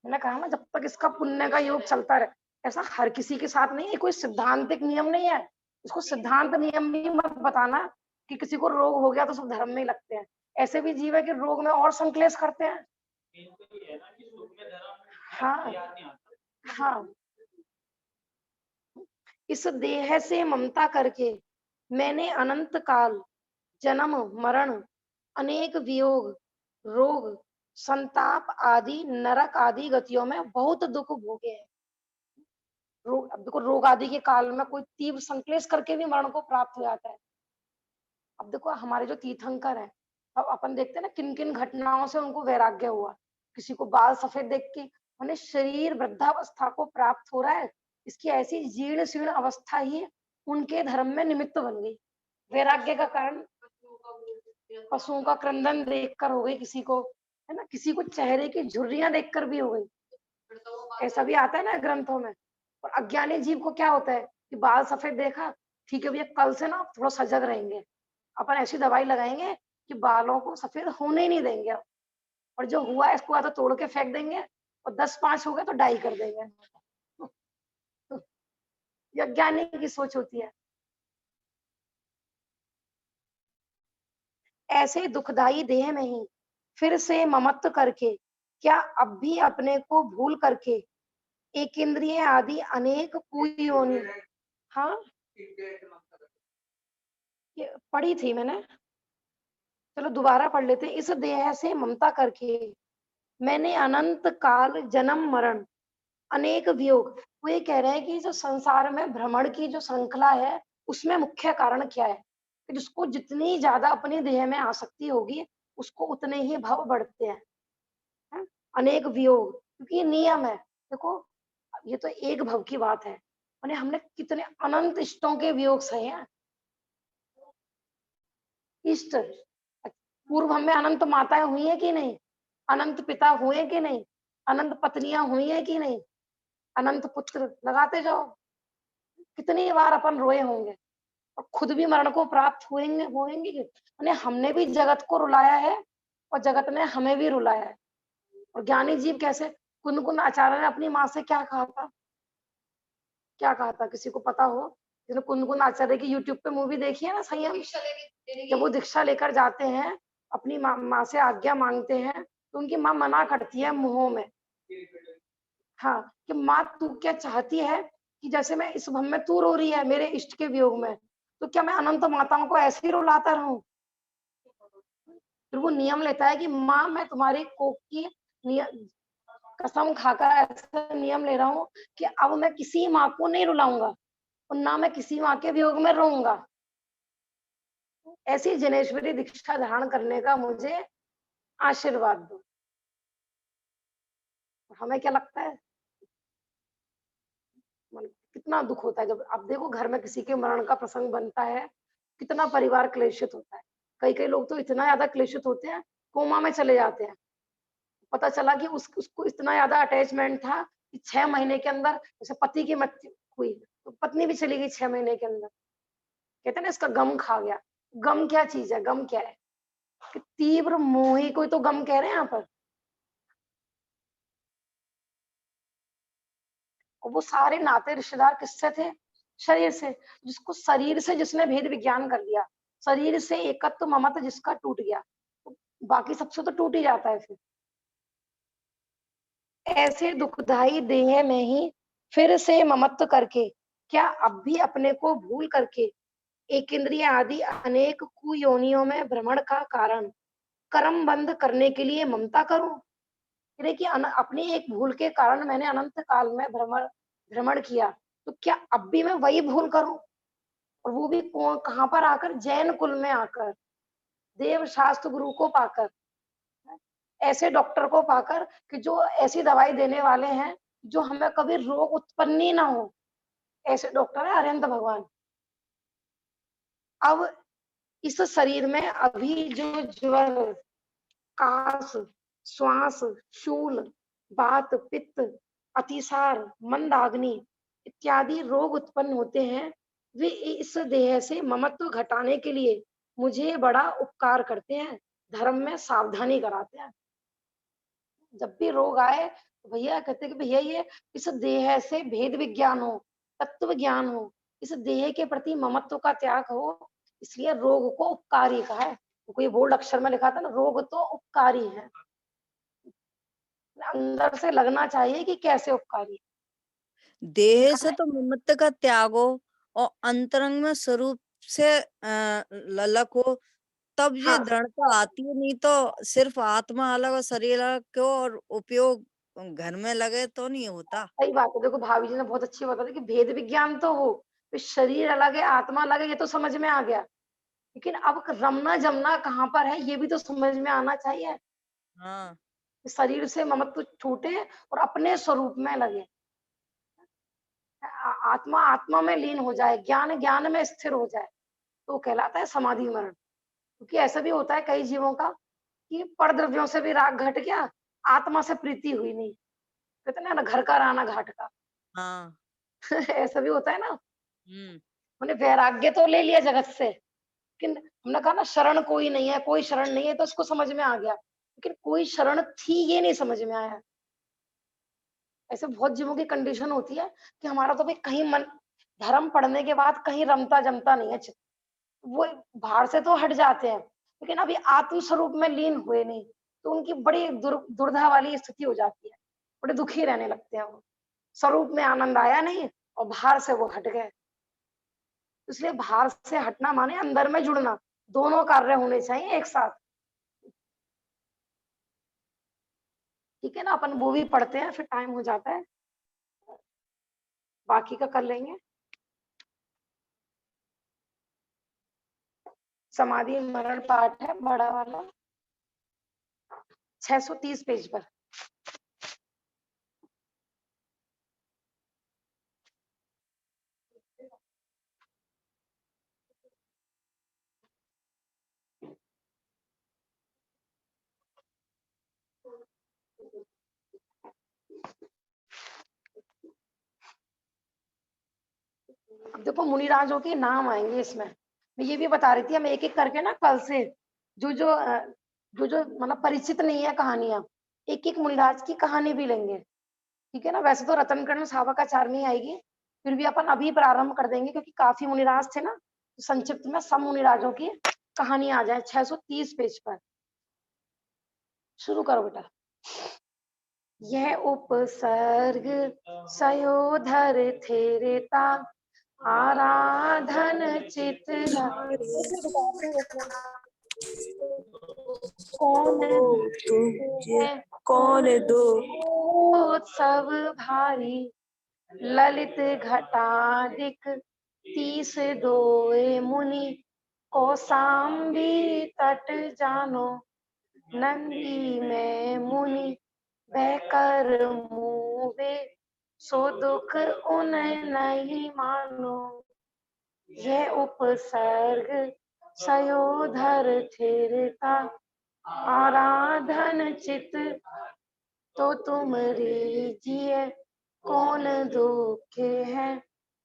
मैंने कहा ना, जब तक इसका पुण्य का योग चलता रहे, ऐसा हर किसी के साथ नहीं है, कोई सिद्धांतिक नियम नहीं है। इसको सिद्धांत नियम भी मत बताना कि किसी को रोग हो गया तो सब धर्म में ही लगते हैं। ऐसे भी जीव है कि रोग में और संकलेश करते हैं। हाँ हाँ, इस देह से ममता करके मैंने अनंत काल जन्म मरण अनेक वियोग रोग संताप आदि नरक आदि गतियों में बहुत दुख भोगे हैं। रोग, अब देखो, रोग आदि के काल में कोई तीव्र संकलेश करके भी मरण को प्राप्त हो जाता है। अब देखो, हमारे जो तीर्थंकर हैं, अब अपन देखते हैं ना किन किन घटनाओं से उनको वैराग्य हुआ। किसी को बाल सफेद देख के उन्हें शरीर वृद्धावस्था को प्राप्त हो रहा है, इसकी ऐसी जीर्ण शीर्ण अवस्था ही उनके धर्म में निमित्त बन गई। वैराग्य का कारण पशुओं का क्रंदन देखकर हो गई, किसी को, है ना, किसी को चेहरे की झुर्रियां देखकर भी हो गई। ऐसा भी आता है ना ग्रंथों में। और अज्ञानी जीव को क्या होता है कि बाल सफेद देखा, ठीक है भैया, कल से ना थोड़ा सजग रहेंगे, अपन ऐसी दवाई लगाएंगे कि बालों को सफेद होने ही नहीं देंगे, और जो हुआ है इसको या तो तोड़ के फेंक देंगे, और 10-5 हो गए तो डाई कर देंगे। ये अज्ञानी की सोच होती है। ऐसे दुखदाई देह में ही फिर से ममत्व करके क्या अब भी अपने को भूल करके एक इंद्रिय आदि अनेक कुयोनि, हाँ ये पढ़ी थी मैंने, चलो दोबारा पढ़ लेते हैं। इस देह से ममता करके मैंने अनंत काल जन्म मरण अनेक वियोग। वो ये कह रहे हैं कि जो संसार में भ्रमण की जो श्रृंखला है, उसमें मुख्य कारण क्या है कि जिसको जितनी ज्यादा अपनी देह में आसक्ति होगी उसको उतने ही भव बढ़ते हैं, है? अनेक वियोग, क्योंकि ये नियम है। देखो, ये तो एक भव की बात है, और हमने कितने अनंत इष्टों के वियोग सहे हैं। इष्ट, पूर्व हमें अनंत माताएं हुई है कि नहीं, अनंत पिता हुए कि नहीं, अनंत पत्नियां हुई है कि नहीं, अनंत पुत्र लगाते जाओ। कितनी बार अपन रोए होंगे और खुद भी मरण को प्राप्त होंगे। हमने भी जगत को रुलाया है और जगत ने हमें भी रुलाया है। और ज्ञानी जीव कैसे, कुन आचार्य ने अपनी माँ से क्या कहा था, क्या कहा था, किसी को पता हो? जिन्होंने कुन आचार्य की यूट्यूब पे मूवी देखी है ना, संयम, जब वो दीक्षा लेकर जाते हैं, अपनी माँ से आज्ञा मांगते हैं, तो उनकी माँ मना करती है मुंहों में, हाँ, कि माँ तू क्या चाहती है कि जैसे मैं इस भव में तू रो रही है मेरे इष्ट के वियोग में, तो क्या मैं अनंत माताओं को ऐसे ही रुलाता रहूं? फिर वो नियम लेता है कि माँ, मैं तुम्हारी कोख की कसम खाकर ऐसा नियम ले रहा हूँ कि अब मैं किसी माँ को नहीं रुलाऊंगा, और ना मैं किसी माँ के वियोग में रोऊंगा। ऐसी जनेश्वरी दीक्षा धारण करने का मुझे आशीर्वाद दो। हमें क्या लगता है, कितना दुख होता है जब आप देखो घर में किसी के मरण का प्रसंग बनता है, कितना परिवार क्लेशित होता है। कई कई लोग तो इतना ज्यादा क्लेशित होते हैं, कोमा में चले जाते हैं। पता चला कि उसको इतना ज्यादा अटैचमेंट था कि 6 महीने के अंदर, जैसे पति की मृत्यु हुई तो पत्नी भी चली गई 6 महीने के अंदर। कहते हैं ना इसका गम खा गया। गम क्या चीज है, गम क्या है कि तीव्र मोही कोई तो गम कह रहे हैं यहाँ पर। और वो सारे नाते रिश्तेदार किससे थे, शरीर से। जिसको शरीर से जिसने भेद विज्ञान कर लिया, शरीर से एकत्व ममत्व जिसका टूट गया, तो बाकी सबसे तो टूट ही जाता है फिर। ऐसे दुखदाई देह में ही फिर से ममत्व करके क्या अब भी अपने को भूल करके एक इंद्रिय आदि अनेक कुयोनियों में भ्रमण का कारण कर्म बंद करने के लिए ममता करूं। कि अपनी एक भूल के कारण मैंने अनंत काल में भ्रमण भ्रमण किया, तो क्या अब भी मैं वही भूल करूं, और वो भी कहां पर आकर, जैन कुल में आकर, देव शास्त्र गुरु को पाकर, ऐसे डॉक्टर को पाकर कि जो ऐसी दवाई देने वाले हैं जो हमें कभी रोग उत्पन्न ही ना हो। ऐसे डॉक्टर है अरिहंत भगवान। अब इस शरीर में अभी जो ज्वर, काश, श्वास, शूल, वात, पित्त, अतिसार, मंदाग्नि इत्यादि रोग उत्पन्न होते हैं, वे इस देह से ममत्व घटाने के लिए मुझे बड़ा उपकार करते हैं, धर्म में सावधानी कराते हैं। जब भी रोग आए तो भैया कहते हैं कि भैया ये इस देह से भेद विज्ञान हो, तत्व ज्ञान हो, इस देह के प्रति ममत्व का त्याग हो, इसलिए रोग को उपकारी कहा है। तो कोई बोल्ड अक्षर में लिखा था ना, रोग तो उपकारी है। अंदर से लगना चाहिए कि कैसे उपकारी। देह से तो ममत्व का त्याग हो और अंतरंग में स्वरूप से ललक हो, तब ये हाँ, दृढ़ता आती है। नहीं तो सिर्फ आत्मा अलग और शरीर अलग को और उपयोग घर में लगे तो नहीं होता। सही बात है। देखो भाभी जी ने बहुत अच्छी बात बताई कि भेद विज्ञान तो हो, तो शरीर अलग है, आत्मा अलग है, ये तो समझ में आ गया। लेकिन अब रमना जमना कहाँ पर है, ये भी तो समझ में आना चाहिए। हाँ। शरीर से ममत्व छूटे और अपने स्वरूप में लगे। आत्मा आत्मा में लीन हो जाए, ज्ञान ज्ञान में स्थिर हो जाए, तो कहलाता है समाधि मरण। क्योंकि ऐसा भी होता है कई जीवों का कि पर द्रव्यों से भी राग घट गया, आत्मा से प्रीति हुई नहीं। कहते हैं ना, घर का राना घाट का। हाँ। ऐसा भी होता है ना। हम्म। हमने वैराग्य तो ले लिया जगत से, लेकिन हमने कहा ना शरण कोई नहीं है, कोई शरण नहीं है, तो उसको समझ में आ गया, लेकिन कोई शरण थी ये नहीं समझ में आया। ऐसे बहुत जीवों की कंडीशन होती है कि हमारा तो भाई कहीं मन, धर्म पढ़ने के बाद कहीं रमता जमता नहीं है चित्त। वो बाहर से तो हट जाते हैं, लेकिन अभी आत्म स्वरूप में लीन हुए नहीं, तो उनकी बड़ी दुर्धा वाली स्थिति हो जाती है। बड़े दुखी रहने लगते हैं वो, स्वरूप में आनंद आया नहीं और बाहर से वो हट गए। इसलिए बाहर से हटना माने अंदर में जुड़ना, दोनों कार्य होने चाहिए एक साथ। ठीक है ना, अपन वो भी पढ़ते हैं, फिर टाइम हो जाता है, बाकी का कर लेंगे। समाधि मरण पाठ है बड़ा वाला, 630 पेज पर। अब देखो मुनिराजों के नाम आएंगे इसमें। मैं ये भी बता रही थी, हम एक एक करके ना कल से जो जो जो जो मतलब परिचित नहीं है कहानियां, एक एक मुनिराज की कहानी भी लेंगे। ठीक है ना। वैसे तो रतनकर्ण सावकाचार नहीं आएगी, फिर भी अपन अभी प्रारंभ कर देंगे क्योंकि काफी मुनिराज थे ना, तो संक्षिप्त में सब मुनिराजों की कहानी आ जाए 630 पेज पर। शुरू करो बेटा। यह उपसर्ग सयोधर थे रेता, आराधन चित कौन दो उत्सव भारी, ललित घटाधिक तीस दोए मुनि कौसाम्बी तट जानो, नंदी में मुनि बहकर मुवे, सो दुख उन्हें नहीं मानो। यह उपसर्ग सयोधर थिरता, आराधन चित तो तुम रीजिए, कौन दुख है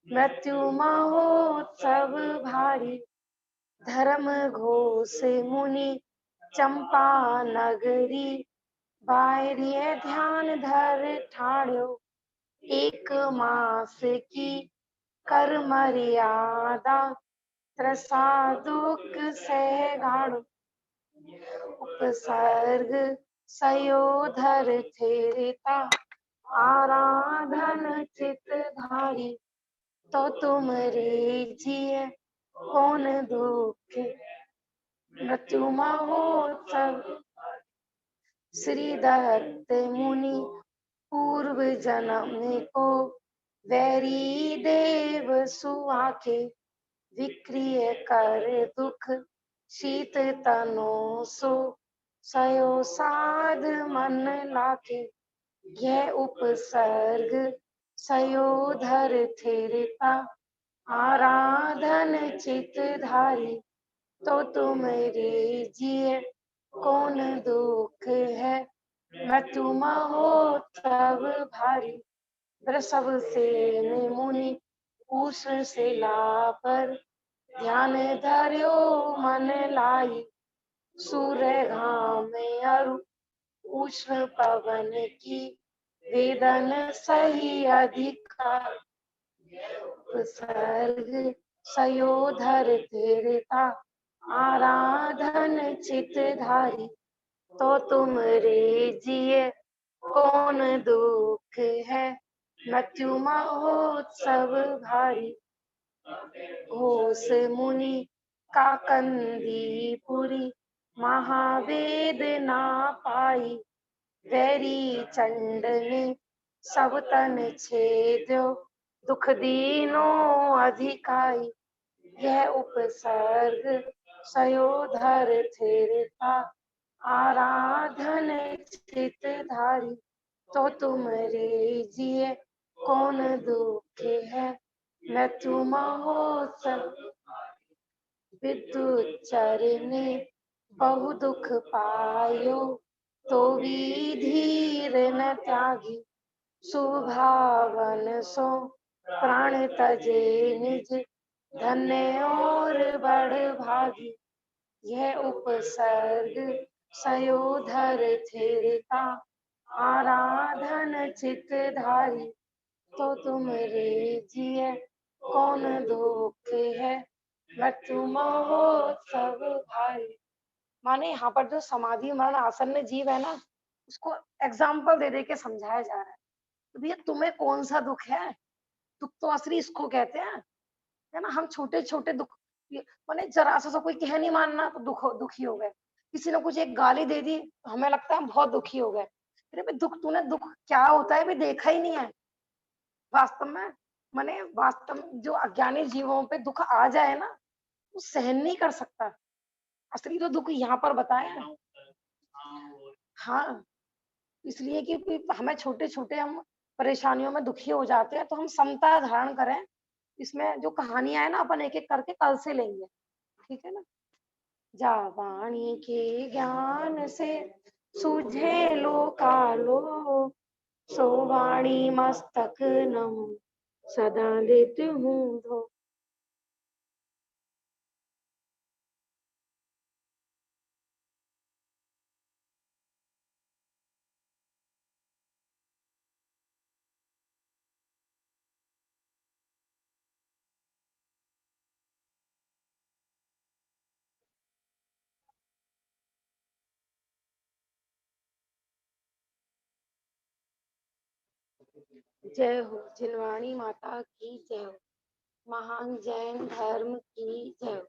मृत्यु महोत्सव भारी। धर्म घोष मुनि चंपा नगरी, बाहरिए ध्यान धर ठाड़ो, एक मास की कर मर्यादा, त्रसादुक सह गाड़ो। उपसर्ग सयोधर थिरता, आराधन चित धारी, तो तुम रीजिए, कौन दुख मृत्यु महोत्सव। श्री दत्त मुनि पूर्व जन्म को, वैरी देव सुआखे, विक्रिय कर दुख शीत तनो सो, सयो साध मन लाखे। यह उपसर्ग सयोधर थिरता, आराधन चित धारी, तो तुम रीजिए, कौन दुख है मृत्यु महोत्सव भारी। वृषभ से मुनि उष्ण शिला पर, ध्यान धर्यो मन लाई, सूर्य घाम अरु उष्ण पवन की, वेदन सही अधिकार। उपसर्ग सयोधर थिरता, आराधन चित धारी, तो तुम रीजिए, कौन दुख है मृत्यु महोत्सव भारी। घोष मुनि काकंदीपुरी, महावेद ना पाई, वैरी चंड ने सब तन छेद्यो, दुख दीनो अधिकाई। यह उपसर्ग सयोधर थिरता, आराधन चित धारी, तो तुम रीजिए, कौन दुख है मृत्यु महोत्सव। विद्युत चरने बहु दुख पायो, तो भी धीर न त्यागी, सुभावन सो प्राण तजे निज, धन्य और बड़ भागी। यह उपसर्ग सयोधर थिरता, आराधन चित धारी, तो तुम रीजिए, कौन दुख है मृत्यु महोत्सव भारी। माने यहाँ पर जो समाधि मरण आसन्न जीव है ना, उसको एग्जाम्पल दे दे के समझाया जा रहा है। तो भैया तुम्हें कौन सा दुख है? दुख तो असली इसको कहते हैं, है ना। हम छोटे छोटे दुख, माने जरा सा कोई कह नहीं मानना तो दुखी हो गए। किसी ने कुछ एक गाली दे दी तो हमें लगता है हम बहुत दुखी हो गए। अरे भाई तूने दुख क्या होता है भी देखा ही नहीं है वास्तव में। माने वास्तव में जो अज्ञानी जीवों पे दुख आ जाए ना, वो सहन नहीं कर सकता। असली तो दुख यहाँ पर बताया है। हाँ, इसलिए कि हमें छोटे छोटे हम परेशानियों में दुखी हो जाते हैं, तो हम समता धारण करें। इसमें जो कहानियां है ना, अपन एक एक करके कल से लेंगे, ठीक है ना। जा वाणी के ज्ञान से सूझे लो कालो, सो वाणी मस्तक नम सदा लेती हूँ धो। जय हो जिनवाणी माता की जय हो। महान जैन धर्म की जय हो।